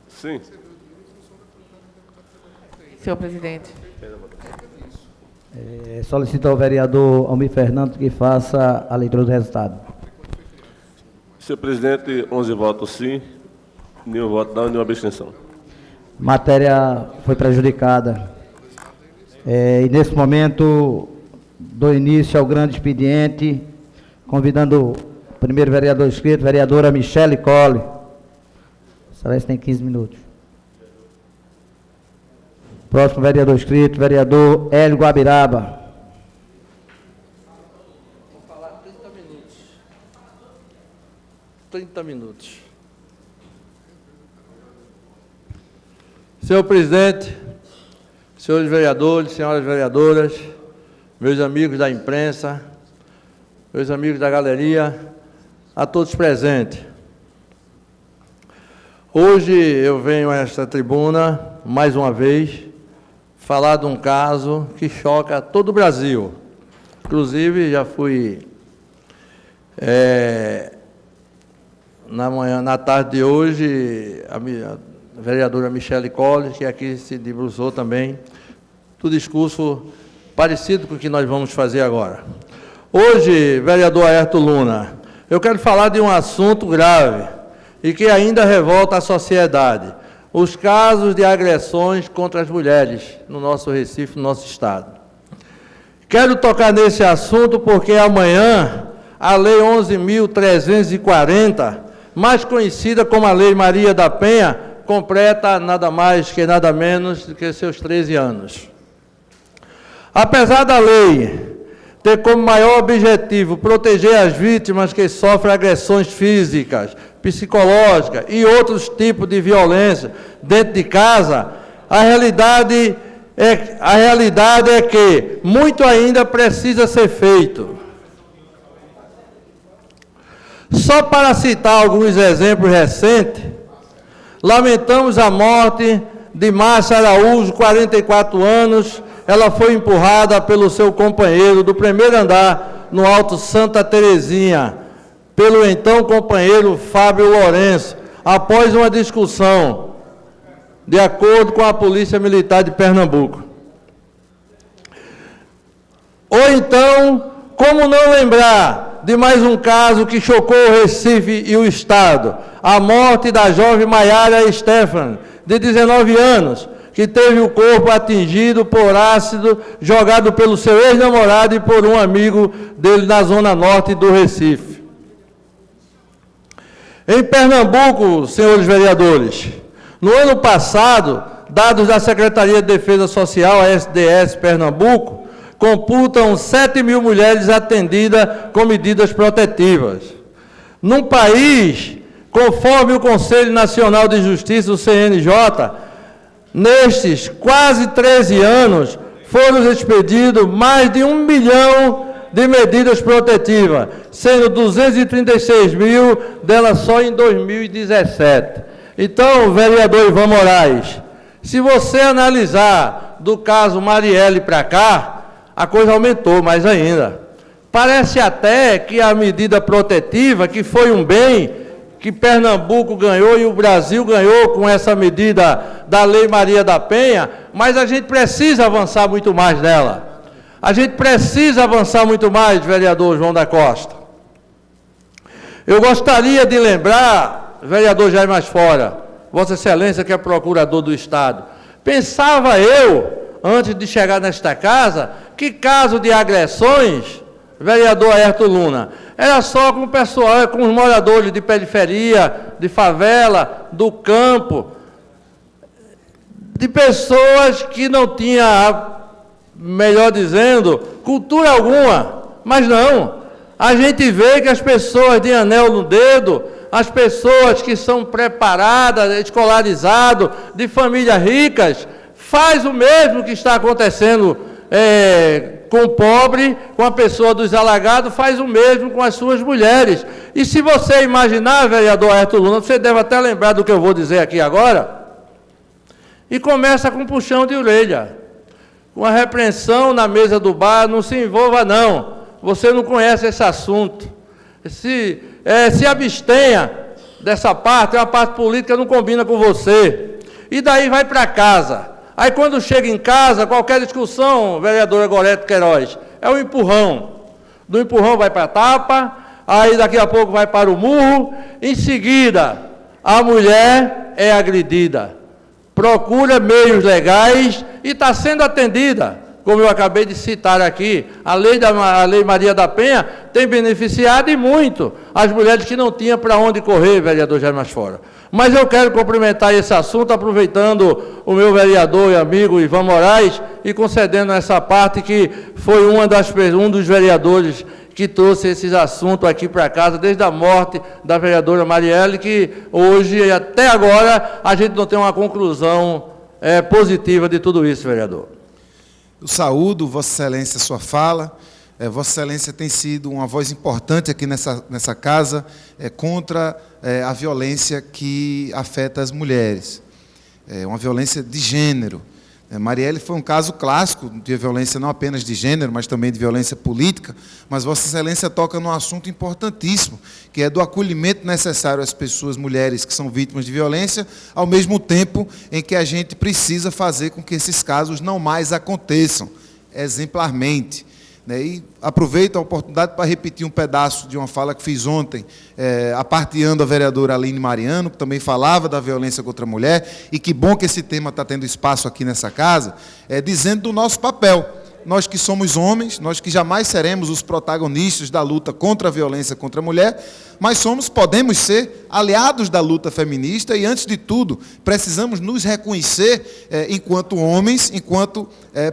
Sim. Senhor presidente. Solicito ao vereador Almir Fernando que faça a leitura do resultado. Senhor presidente, 11 votos sim, nenhum voto não, nenhuma abstenção. Matéria foi prejudicada. E nesse momento, dou início ao grande expediente, convidando o primeiro vereador inscrito, vereadora Michele Colli. Excelência tem 15 minutos. Próximo vereador inscrito, vereador Hélio Guabiraba. Vou falar 30 minutos. 30 minutos. Senhor presidente, senhores vereadores, senhoras vereadoras, meus amigos da imprensa, meus amigos da galeria, a todos presentes. Hoje eu venho a esta tribuna, mais uma vez, falar de um caso que choca todo o Brasil. Inclusive, já fui, na tarde de hoje, a vereadora Michele Colli, que aqui se debruçou também, do discurso parecido com o que nós vamos fazer agora. Hoje, vereador Aerto Luna, eu quero falar de um assunto grave e que ainda revolta a sociedade. Os casos de agressões contra as mulheres no nosso Recife, no nosso estado. Quero tocar nesse assunto porque amanhã a Lei 11.340, mais conhecida como a Lei Maria da Penha, completa nada mais que nada menos do que seus 13 anos. Apesar da lei ter como maior objetivo proteger as vítimas que sofrem agressões físicas, psicológica e outros tipos de violência dentro de casa, a realidade é que muito ainda precisa ser feito. Só para citar alguns exemplos recentes, lamentamos a morte de Márcia Araújo, 44 anos, ela foi empurrada pelo seu companheiro do primeiro andar no Alto Santa Terezinha, pelo então companheiro Fábio Lourenço, após uma discussão, de acordo com a Polícia Militar de Pernambuco. Ou então, como não lembrar de mais um caso que chocou o Recife e o Estado, a morte da jovem Maiara Stephanie, de 19 anos, que teve o corpo atingido por ácido jogado pelo seu ex-namorado e por um amigo dele na zona norte do Recife. Em Pernambuco, senhores vereadores, no ano passado, dados da Secretaria de Defesa Social, a SDS Pernambuco, computam 7.000 mulheres atendidas com medidas protetivas. Num país, conforme o Conselho Nacional de Justiça, o CNJ, nestes quase 13 anos, foram expedidos mais de 1 milhão de medidas protetivas, sendo 236 mil delas só em 2017. Então, vereador Ivan Moraes, se você analisar do caso Marielle para cá, a coisa aumentou mais ainda. Parece até que a medida protetiva, que foi um bem que Pernambuco ganhou e o Brasil ganhou com essa medida da Lei Maria da Penha, mas a gente precisa avançar muito mais nela. A gente precisa avançar muito mais, vereador João da Costa. Eu gostaria de lembrar, vereador Jair Mais Fora, Vossa Excelência, que é procurador do Estado, pensava eu, antes de chegar nesta casa, que caso de agressões, vereador Aerto Luna, era só com o pessoal, com os moradores de periferia, de favela, do campo, de pessoas que não tinham, melhor dizendo, cultura alguma. Mas não, a gente vê que as pessoas de anel no dedo, as pessoas que são preparadas, escolarizadas, de famílias ricas, faz o mesmo que está acontecendo com o pobre, com a pessoa dos alagados, faz o mesmo com as suas mulheres. E se você imaginar, vereador Ayrton Luna, você deve até lembrar do que eu vou dizer aqui agora, e começa com um puxão de orelha, com a repreensão na mesa do bar, não se envolva não, você não conhece esse assunto, se abstenha dessa parte, é uma parte política, não combina com você, e daí vai para casa. Aí quando chega em casa, qualquer discussão, vereadora Gorete Queiroz, é um empurrão. Do empurrão vai para a tapa, aí daqui a pouco vai para o murro, em seguida a mulher é agredida. Procura meios legais e está sendo atendida. Como eu acabei de citar aqui, a lei Maria da Penha tem beneficiado e muito as mulheres que não tinham para onde correr, vereador Jair Masfora. Mas eu quero complementar esse assunto, aproveitando o meu vereador e amigo Ivan Moraes e concedendo essa parte que foi um dos vereadores que trouxe esses assuntos aqui para casa, desde a morte da vereadora Marielle, que hoje, até agora, a gente não tem uma conclusão positiva de tudo isso, vereador. Eu saúdo, Vossa Excelência, sua fala. Vossa Excelência tem sido uma voz importante aqui nessa casa contra a violência que afeta as mulheres. Uma violência de gênero. Marielle foi um caso clássico de violência não apenas de gênero, mas também de violência política, mas Vossa Excelência toca num assunto importantíssimo, que é do acolhimento necessário às pessoas, mulheres que são vítimas de violência, ao mesmo tempo em que a gente precisa fazer com que esses casos não mais aconteçam, exemplarmente. E aproveito a oportunidade para repetir um pedaço de uma fala que fiz ontem, aparteando a vereadora Aline Mariano, que também falava da violência contra a mulher, e que bom que esse tema está tendo espaço aqui nessa casa, dizendo do nosso papel. Nós que somos homens, nós que jamais seremos os protagonistas da luta contra a violência contra a mulher, mas podemos ser aliados da luta feminista e, antes de tudo, precisamos nos reconhecer enquanto homens, enquanto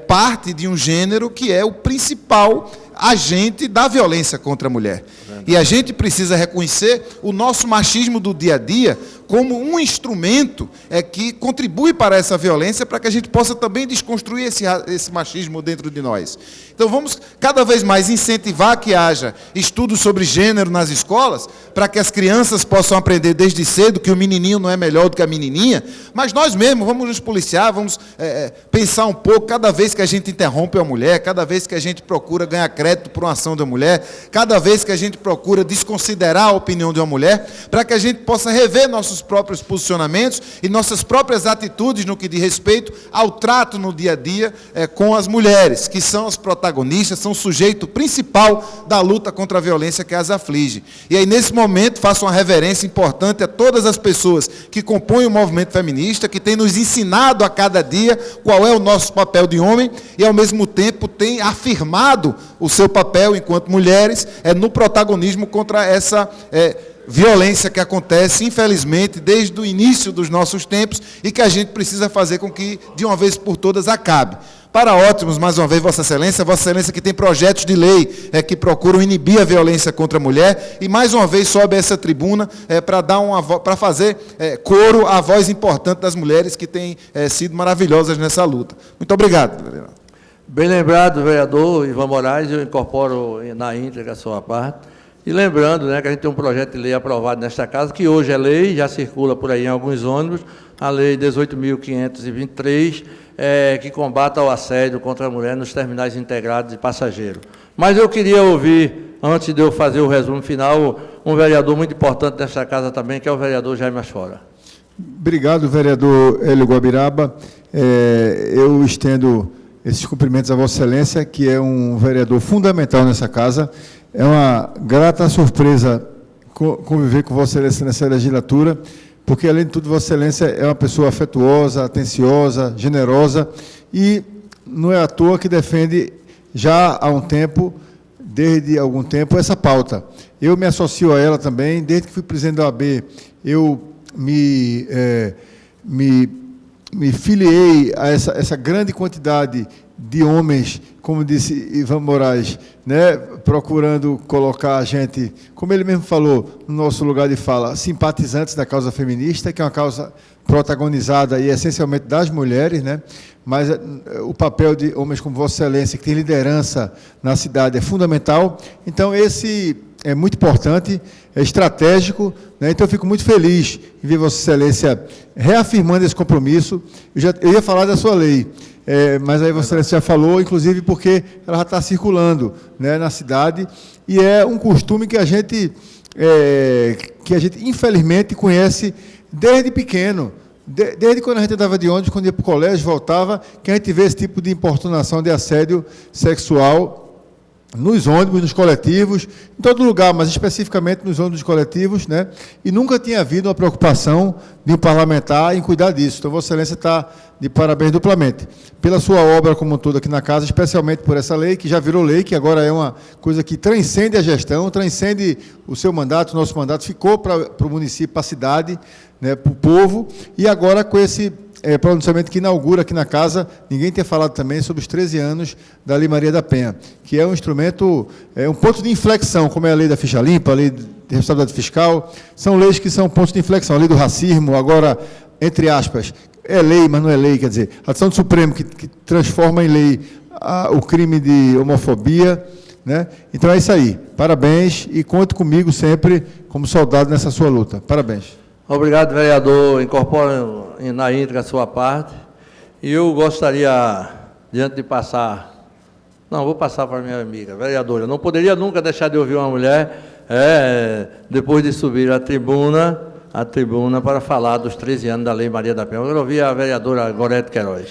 parte de um gênero que é o principal agente da violência contra a mulher. E a gente precisa reconhecer o nosso machismo do dia a dia como um instrumento que contribui para essa violência, para que a gente possa também desconstruir esse machismo dentro de nós. Então vamos cada vez mais incentivar que haja estudos sobre gênero nas escolas, para que as crianças possam aprender desde cedo que o menininho não é melhor do que a menininha, mas nós mesmos vamos nos policiar, vamos pensar um pouco cada vez que a gente interrompe a mulher, cada vez que a gente procura ganhar crédito por uma ação da mulher, cada vez que a gente procura desconsiderar a opinião de uma mulher, para que a gente possa rever nossos próprios posicionamentos e nossas próprias atitudes no que diz respeito ao trato no dia a dia com as mulheres, que são as protagonistas, são o sujeito principal da luta contra a violência que as aflige. E aí, nesse momento, faço uma reverência importante a todas as pessoas que compõem o movimento feminista, que têm nos ensinado a cada dia qual é o nosso papel de homem e, ao mesmo tempo, têm afirmado o seu papel enquanto mulheres no protagonismo contra essa violência que acontece, infelizmente, desde o início dos nossos tempos e que a gente precisa fazer com que, de uma vez por todas, acabe. Para ótimos, mais uma vez, Vossa Excelência que tem projetos de lei que procuram inibir a violência contra a mulher, e mais uma vez sobe a essa tribuna para fazer coro à voz importante das mulheres que têm sido maravilhosas nessa luta. Muito obrigado, vereador. Bem lembrado, vereador Ivan Moraes, eu incorporo na íntegra a sua parte. E lembrando, que a gente tem um projeto de lei aprovado nesta casa, que hoje é lei, já circula por aí em alguns ônibus, a lei 18.523, que combata o assédio contra a mulher nos terminais integrados de passageiro. Mas eu queria ouvir, antes de eu fazer o resumo final, um vereador muito importante nesta casa também, que é o vereador Jair Masfora. Obrigado, vereador Hélio Guabiraba. Eu estendo esses cumprimentos a Vossa Excelência, que é um vereador fundamental nessa casa. É uma grata surpresa conviver com Vossa Excelência nessa legislatura, porque, além de tudo, Vossa Excelência é uma pessoa afetuosa, atenciosa, generosa, e não é à toa que defende já há um tempo, desde algum tempo, essa pauta. Eu me associo a ela também, desde que fui presidente da OAB, eu me me filiei a essa grande quantidade de homens, como disse Ivan Moraes, né, procurando colocar a gente, como ele mesmo falou, no nosso lugar de fala, simpatizantes da causa feminista, que é uma causa protagonizada e essencialmente das mulheres, né, mas o papel de homens como Vossa Excelência, que tem liderança na cidade, é fundamental. Então, esse é muito importante, é estratégico, né? Então eu fico muito feliz em ver Vossa Excelência reafirmando esse compromisso. Eu ia falar da sua lei, mas aí Vossa Excelência já falou, inclusive porque ela já está circulando, né, na cidade, e é um costume que a gente infelizmente conhece desde pequeno. Desde quando a gente andava de ônibus, quando ia para o colégio, voltava, que a gente vê esse tipo de importunação, de assédio sexual nos ônibus, nos coletivos, em todo lugar, mas especificamente nos ônibus coletivos, né? E nunca tinha havido uma preocupação de um parlamentar em cuidar disso. Então, Vossa Excelência está de parabéns duplamente pela sua obra como um todo aqui na casa, especialmente por essa lei, que já virou lei, que agora é uma coisa que transcende a gestão, transcende o seu mandato, o nosso mandato, ficou para o município, para a cidade, né, para o povo, e agora com esse pronunciamento que inaugura aqui na casa, ninguém tinha falado também sobre os 13 anos da Lei Maria da Penha, que é um instrumento, um ponto de inflexão, como é a lei da ficha limpa, a lei de responsabilidade fiscal, são leis que são pontos de inflexão, a lei do racismo, agora, entre aspas, é lei, mas não é lei, quer dizer, a decisão do Supremo que transforma em lei o crime de homofobia, né? Então é isso aí, parabéns, e conte comigo sempre como soldado nessa sua luta, parabéns. Obrigado, vereador. Incorporo na íntegra a sua parte. E eu gostaria, diante de passar... Não, vou passar para a minha amiga, vereadora. Não poderia nunca deixar de ouvir uma mulher, depois de subir à tribuna para falar dos 13 anos da Lei Maria da Penha. Eu quero ouvir a vereadora Gorete Queiroz.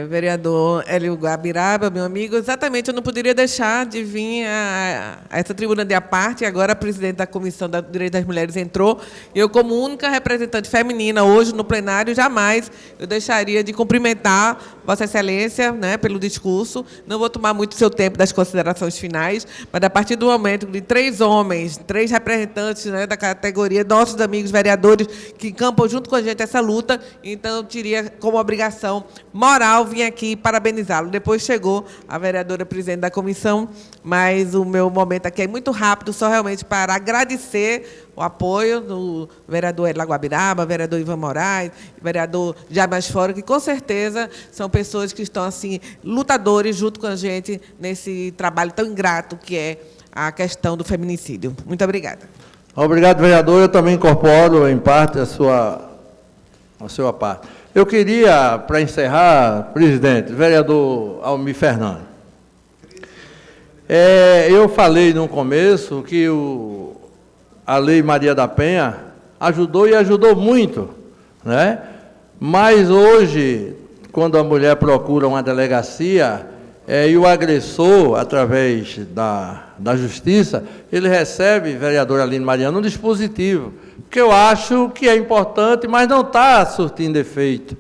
Vereador Hélio Guabiraba, meu amigo, exatamente, eu não poderia deixar de vir a essa tribuna de aparte. Agora a presidente da Comissão de Direitos das Mulheres entrou. Eu, como única representante feminina hoje no plenário, jamais eu deixaria de cumprimentar Vossa Excelência, né, pelo discurso. Não vou tomar muito seu tempo das considerações finais, mas a partir do momento de 3 homens, 3 representantes, né, da categoria, nossos amigos vereadores, que encampam junto com a gente essa luta, então eu teria como obrigação moral vir aqui parabenizá-lo. Depois chegou a vereadora presidente da comissão, mas o meu momento aqui é muito rápido, só realmente para agradecer o apoio do vereador Hélio Guabiraba, vereador Ivan Moraes, vereador Jabas Fora, que com certeza são pessoas que estão assim lutadores junto com a gente nesse trabalho tão ingrato que é a questão do feminicídio. Muito obrigada. Obrigado, vereador. Eu também incorporo, em parte, a sua parte. Eu queria, para encerrar, presidente, vereador Almir Fernando. Eu falei no começo que a Lei Maria da Penha ajudou e ajudou muito, né? Mas hoje, quando a mulher procura uma delegacia, e o agressor, através da justiça, ele recebe, vereadora Aline Mariano, um dispositivo, que eu acho que é importante, mas não está surtindo efeito.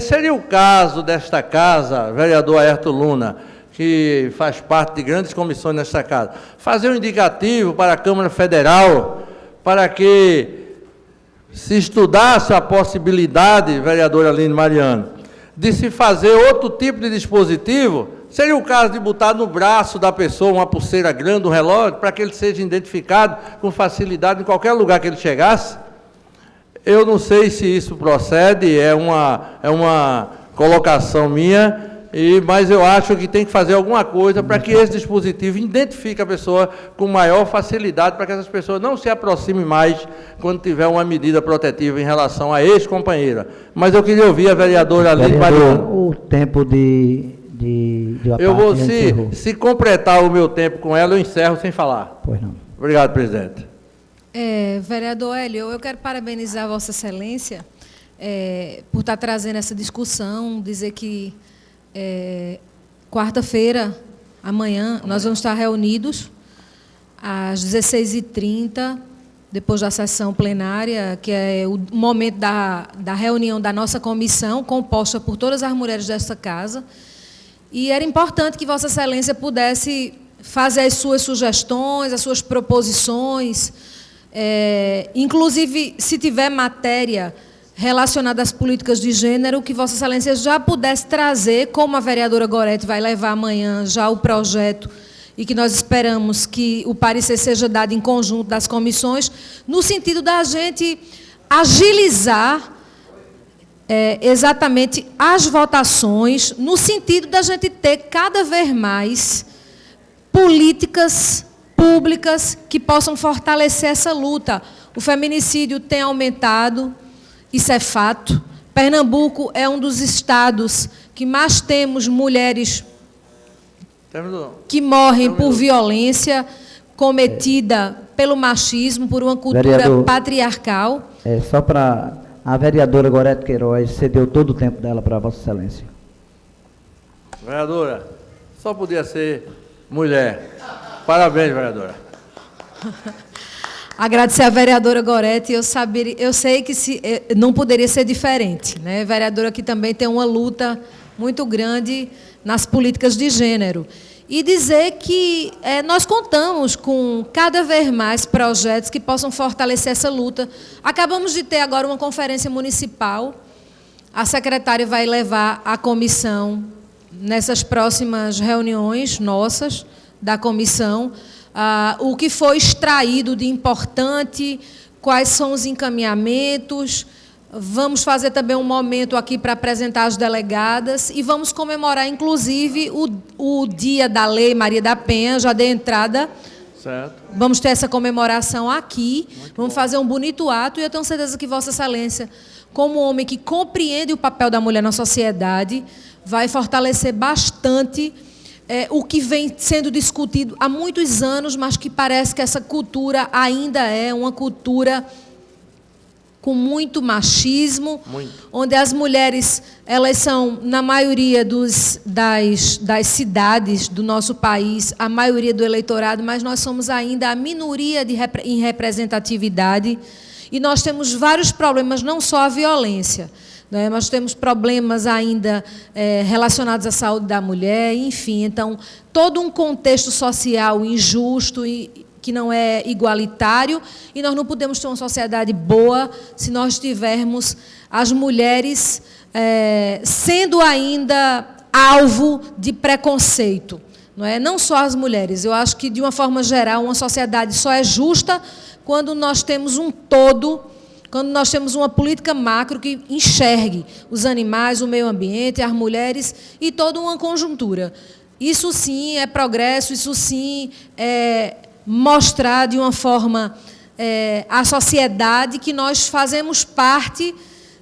Seria o caso desta casa, vereador Aerto Luna, que faz parte de grandes comissões nesta casa, fazer um indicativo para a Câmara Federal, para que se estudasse a possibilidade, vereadora Aline Mariano, de se fazer outro tipo de dispositivo. Seria o caso de botar no braço da pessoa uma pulseira grande, um relógio, para que ele seja identificado com facilidade em qualquer lugar que ele chegasse? Eu não sei se isso procede, é uma colocação minha, mas eu acho que tem que fazer alguma coisa para que esse dispositivo identifique a pessoa com maior facilidade, para que essas pessoas não se aproximem mais quando tiver uma medida protetiva em relação a ex-companheira. Mas eu queria ouvir a vereadora Aline Mariano. O tempo de eu vou, se completar o meu tempo com ela, eu encerro sem falar. Pois não. Obrigado, presidente. Vereador Hélio, eu quero parabenizar Vossa Excelência por estar trazendo essa discussão, dizer que quarta-feira, amanhã, nós vamos estar reunidos às 16h30, depois da sessão plenária, que é o momento da reunião da nossa comissão, composta por todas as mulheres desta casa. E era importante que Vossa Excelência pudesse fazer as suas sugestões, as suas proposições, inclusive, se tiver matéria relacionado às políticas de gênero, que Vossa Excelência já pudesse trazer, como a vereadora Gorete vai levar amanhã já o projeto, e que nós esperamos que o parecer seja dado em conjunto das comissões, no sentido da gente agilizar exatamente as votações, no sentido da gente ter cada vez mais políticas públicas que possam fortalecer essa luta. O feminicídio tem aumentado, isso é fato. Pernambuco é um dos estados que mais temos mulheres que morrem por violência cometida pelo machismo, por uma cultura Vereador, patriarcal. Só para... A vereadora Gorete Queiroz cedeu todo o tempo dela para Vossa Excelência. Vereadora, só podia ser mulher. Parabéns, vereadora. Agradecer à vereadora Gorete, eu sei que não poderia ser diferente, né? A vereadora que também tem uma luta muito grande nas políticas de gênero. E dizer que nós contamos com cada vez mais projetos que possam fortalecer essa luta. Acabamos de ter agora uma conferência municipal. A secretária vai levar a comissão nessas próximas reuniões nossas da comissão, o que foi extraído de importante, quais são os encaminhamentos. Vamos fazer também um momento aqui para apresentar as delegadas e vamos comemorar, inclusive, o dia da Lei Maria da Penha, já dei entrada. Certo. Vamos ter essa comemoração aqui, vamos fazer um bonito ato, e eu tenho certeza que Vossa Excelência, como homem que compreende o papel da mulher na sociedade, vai fortalecer bastante o que vem sendo discutido há muitos anos, mas que parece que essa cultura ainda é uma cultura com muito machismo, onde as mulheres, elas são, na maioria das cidades do nosso país, a maioria do eleitorado, mas nós somos ainda a minoria em representatividade, e nós temos vários problemas, não só a violência, né? Nós temos problemas ainda relacionados à saúde da mulher, enfim, então, todo um contexto social injusto e que não é igualitário, e nós não podemos ter uma sociedade boa se nós tivermos as mulheres sendo ainda alvo de preconceito. Não só as mulheres. Eu acho que, de uma forma geral, uma sociedade só é justa quando nós temos um todo, quando nós temos uma política macro que enxergue os animais, o meio ambiente, as mulheres e toda uma conjuntura. Isso sim é progresso, isso sim é mostrar de uma forma à sociedade que nós fazemos parte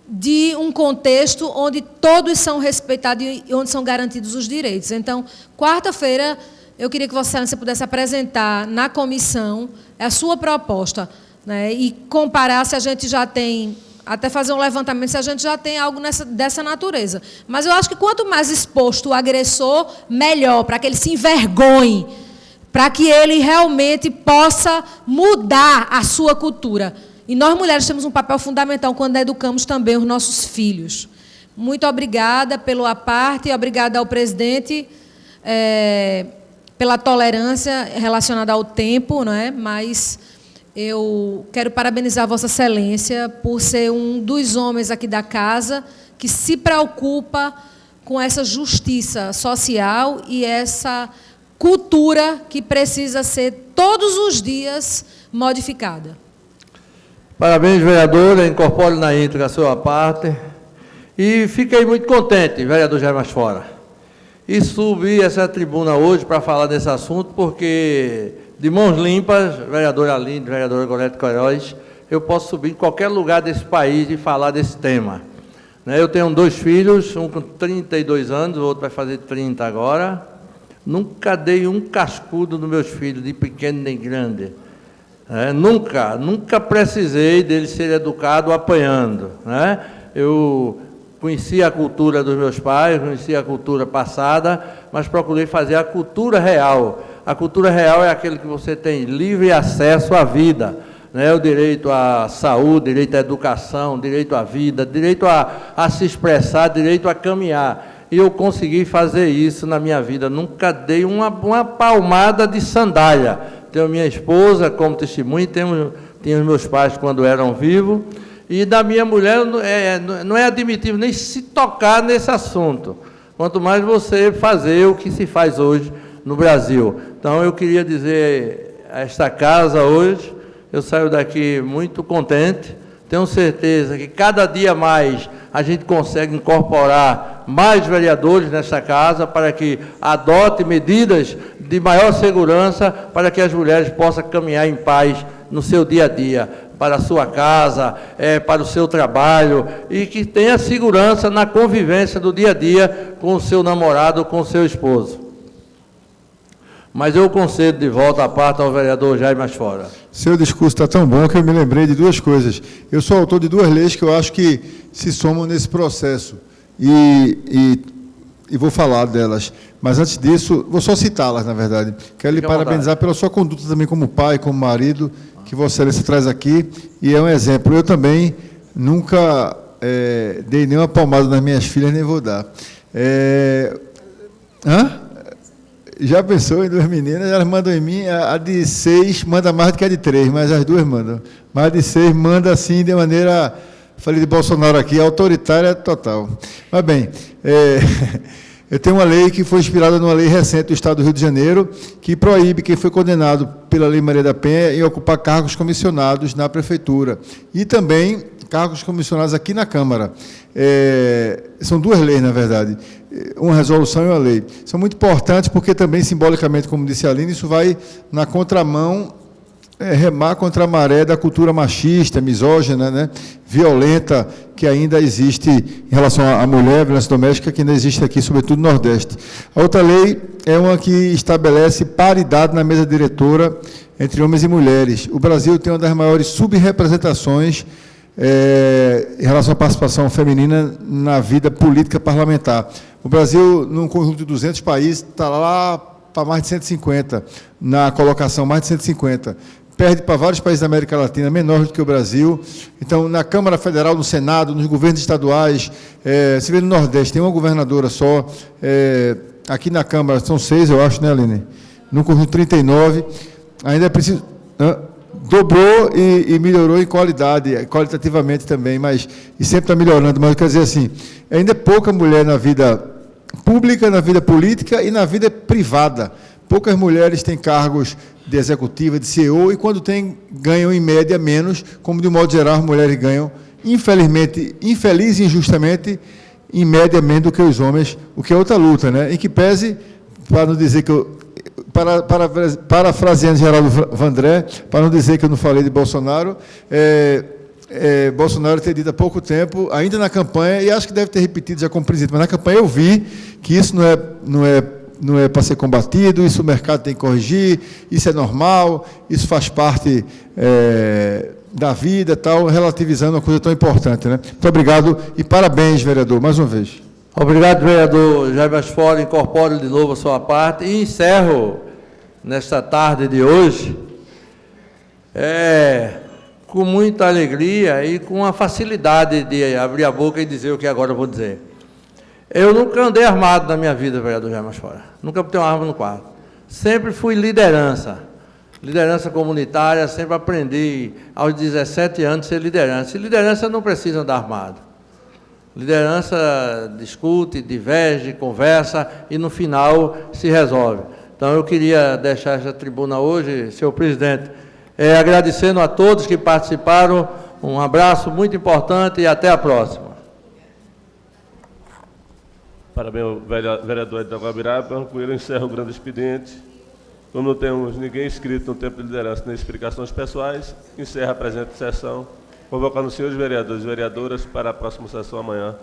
de um contexto onde todos são respeitados e onde são garantidos os direitos. Então, quarta-feira, eu queria que Vossa Excelência pudesse apresentar na comissão a sua proposta, né, e comparar se a gente já tem, até fazer um levantamento, se a gente já tem algo dessa natureza. Mas eu acho que quanto mais exposto o agressor, melhor, para que ele se envergonhe, para que ele realmente possa mudar a sua cultura. E nós, mulheres, temos um papel fundamental quando educamos também os nossos filhos. Muito obrigada pela parte, e obrigada ao presidente pela tolerância relacionada ao tempo, não é? Mas eu quero parabenizar Vossa Excelência por ser um dos homens aqui da casa que se preocupa com essa justiça social e essa cultura que precisa ser, todos os dias, modificada. Parabéns, vereadora. Incorpore na íntegra a sua parte. E fiquei muito contente, vereador Jair Masfora. E subi essa tribuna hoje para falar desse assunto, porque, de mãos limpas, vereadora Aline, vereadora Gorete Queiroz, eu posso subir em qualquer lugar desse país e falar desse tema. Eu tenho 2 filhos, um com 32 anos, o outro vai fazer 30 agora. Nunca dei um cascudo nos meus filhos, de pequeno nem grande. Nunca precisei deles ser educados apanhando. Eu conheci a cultura dos meus pais, conheci a cultura passada, mas procurei fazer a cultura real. A cultura real é aquele que você tem livre acesso à vida, o direito à saúde, direito à educação, direito à vida, direito a se expressar, direito a caminhar. E eu consegui fazer isso na minha vida. Nunca dei uma palmada de sandália. Tenho minha esposa como testemunha, tinha os meus pais quando eram vivos, E da minha mulher não é admitível nem se tocar nesse assunto, quanto mais você fazer o que se faz hoje no Brasil. Então, eu queria dizer a esta casa hoje, eu saio daqui muito contente, tenho certeza que cada dia mais a gente consegue incorporar mais vereadores nessa casa para que adote medidas de maior segurança para que as mulheres possam caminhar em paz no seu dia a dia, para a sua casa, para o seu trabalho, e que tenha segurança na convivência do dia a dia com o seu namorado, com o seu esposo. Mas eu concedo de volta a parte ao vereador Jaime Masfora. Seu discurso está tão bom que eu me lembrei de duas coisas. Eu sou autor de duas leis que eu acho que se somam nesse processo. E vou falar delas. Mas antes disso, vou só citá-las, na verdade. Quero lhe parabenizar pela sua conduta também como pai, como marido, que Vossa Excelência traz aqui, e é um exemplo. Eu também nunca dei nenhuma palmada nas minhas filhas, nem vou dar. Já pensou em duas meninas? Elas mandam em mim, a de 6 manda mais do que a de 3, mas as duas mandam. Mas a de 6 manda assim, de maneira, falei de Bolsonaro aqui, autoritária total. Mas bem, eu tenho uma lei que foi inspirada numa lei recente do Estado do Rio de Janeiro, que proíbe quem foi condenado pela Lei Maria da Penha em ocupar cargos comissionados na Prefeitura. E também cargos comissionados aqui na Câmara. São duas leis, na verdade. Uma resolução e uma lei. São muito importantes porque também, simbolicamente, como disse a Aline, isso vai na contramão, remar contra a maré da cultura machista, misógina, né, violenta, que ainda existe em relação à mulher, violência doméstica, que ainda existe aqui, sobretudo no Nordeste. A outra lei é uma que estabelece paridade na mesa diretora entre homens e mulheres. O Brasil tem uma das maiores subrepresentações em relação à participação feminina na vida política parlamentar. O Brasil, num conjunto de 200 países, está lá para mais de 150, na colocação, mais de 150. Perde para vários países da América Latina, menor do que o Brasil. Então, na Câmara Federal, no Senado, nos governos estaduais, se vê no Nordeste, tem uma governadora só, aqui na Câmara são 6, eu acho, né, Aline? No conjunto 39, ainda é preciso... Dobrou e melhorou em qualidade, qualitativamente também, mas e sempre está melhorando, mas quer dizer assim, ainda é pouca mulher na vida pública, na vida política e na vida privada. Poucas mulheres têm cargos de executiva, de CEO, e quando tem, ganham em média menos, como de modo geral as mulheres ganham, infelizmente, infeliz e injustamente, em média menos do que os homens, o que é outra luta, né? Em que pese, para não dizer que eu... Parafraseando Geraldo Vandré, para não dizer que eu não falei de Bolsonaro, Bolsonaro ter dito há pouco tempo, ainda na campanha, e acho que deve ter repetido já como presidente, mas na campanha eu vi que isso não é para ser combatido, isso o mercado tem que corrigir, isso é normal, isso faz parte da vida, tal, relativizando uma coisa tão importante, né? Muito obrigado e parabéns, vereador, mais uma vez. Obrigado, vereador Jaime Masfora, incorporo de novo a sua parte e encerro, nesta tarde de hoje, com muita alegria e com a facilidade de abrir a boca e dizer o que agora eu vou dizer. Eu nunca andei armado na minha vida, vereador Jaime Masfora, nunca botei uma arma no quarto. Sempre fui liderança comunitária, sempre aprendi aos 17 anos a ser liderança. E liderança não precisa andar armado. Liderança discute, diverge, conversa e, no final, se resolve. Então, eu queria deixar essa tribuna hoje, senhor presidente, agradecendo a todos que participaram, um abraço muito importante e até a próxima. Parabéns ao vereador Edson Guabiraba. Com ele, eu encerro o grande expediente. Como não temos ninguém inscrito no tempo de liderança nem explicações pessoais, encerra a presente sessão, convocando os senhores vereadores e vereadoras para a próxima sessão amanhã,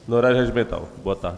no horário regimental. Boa tarde.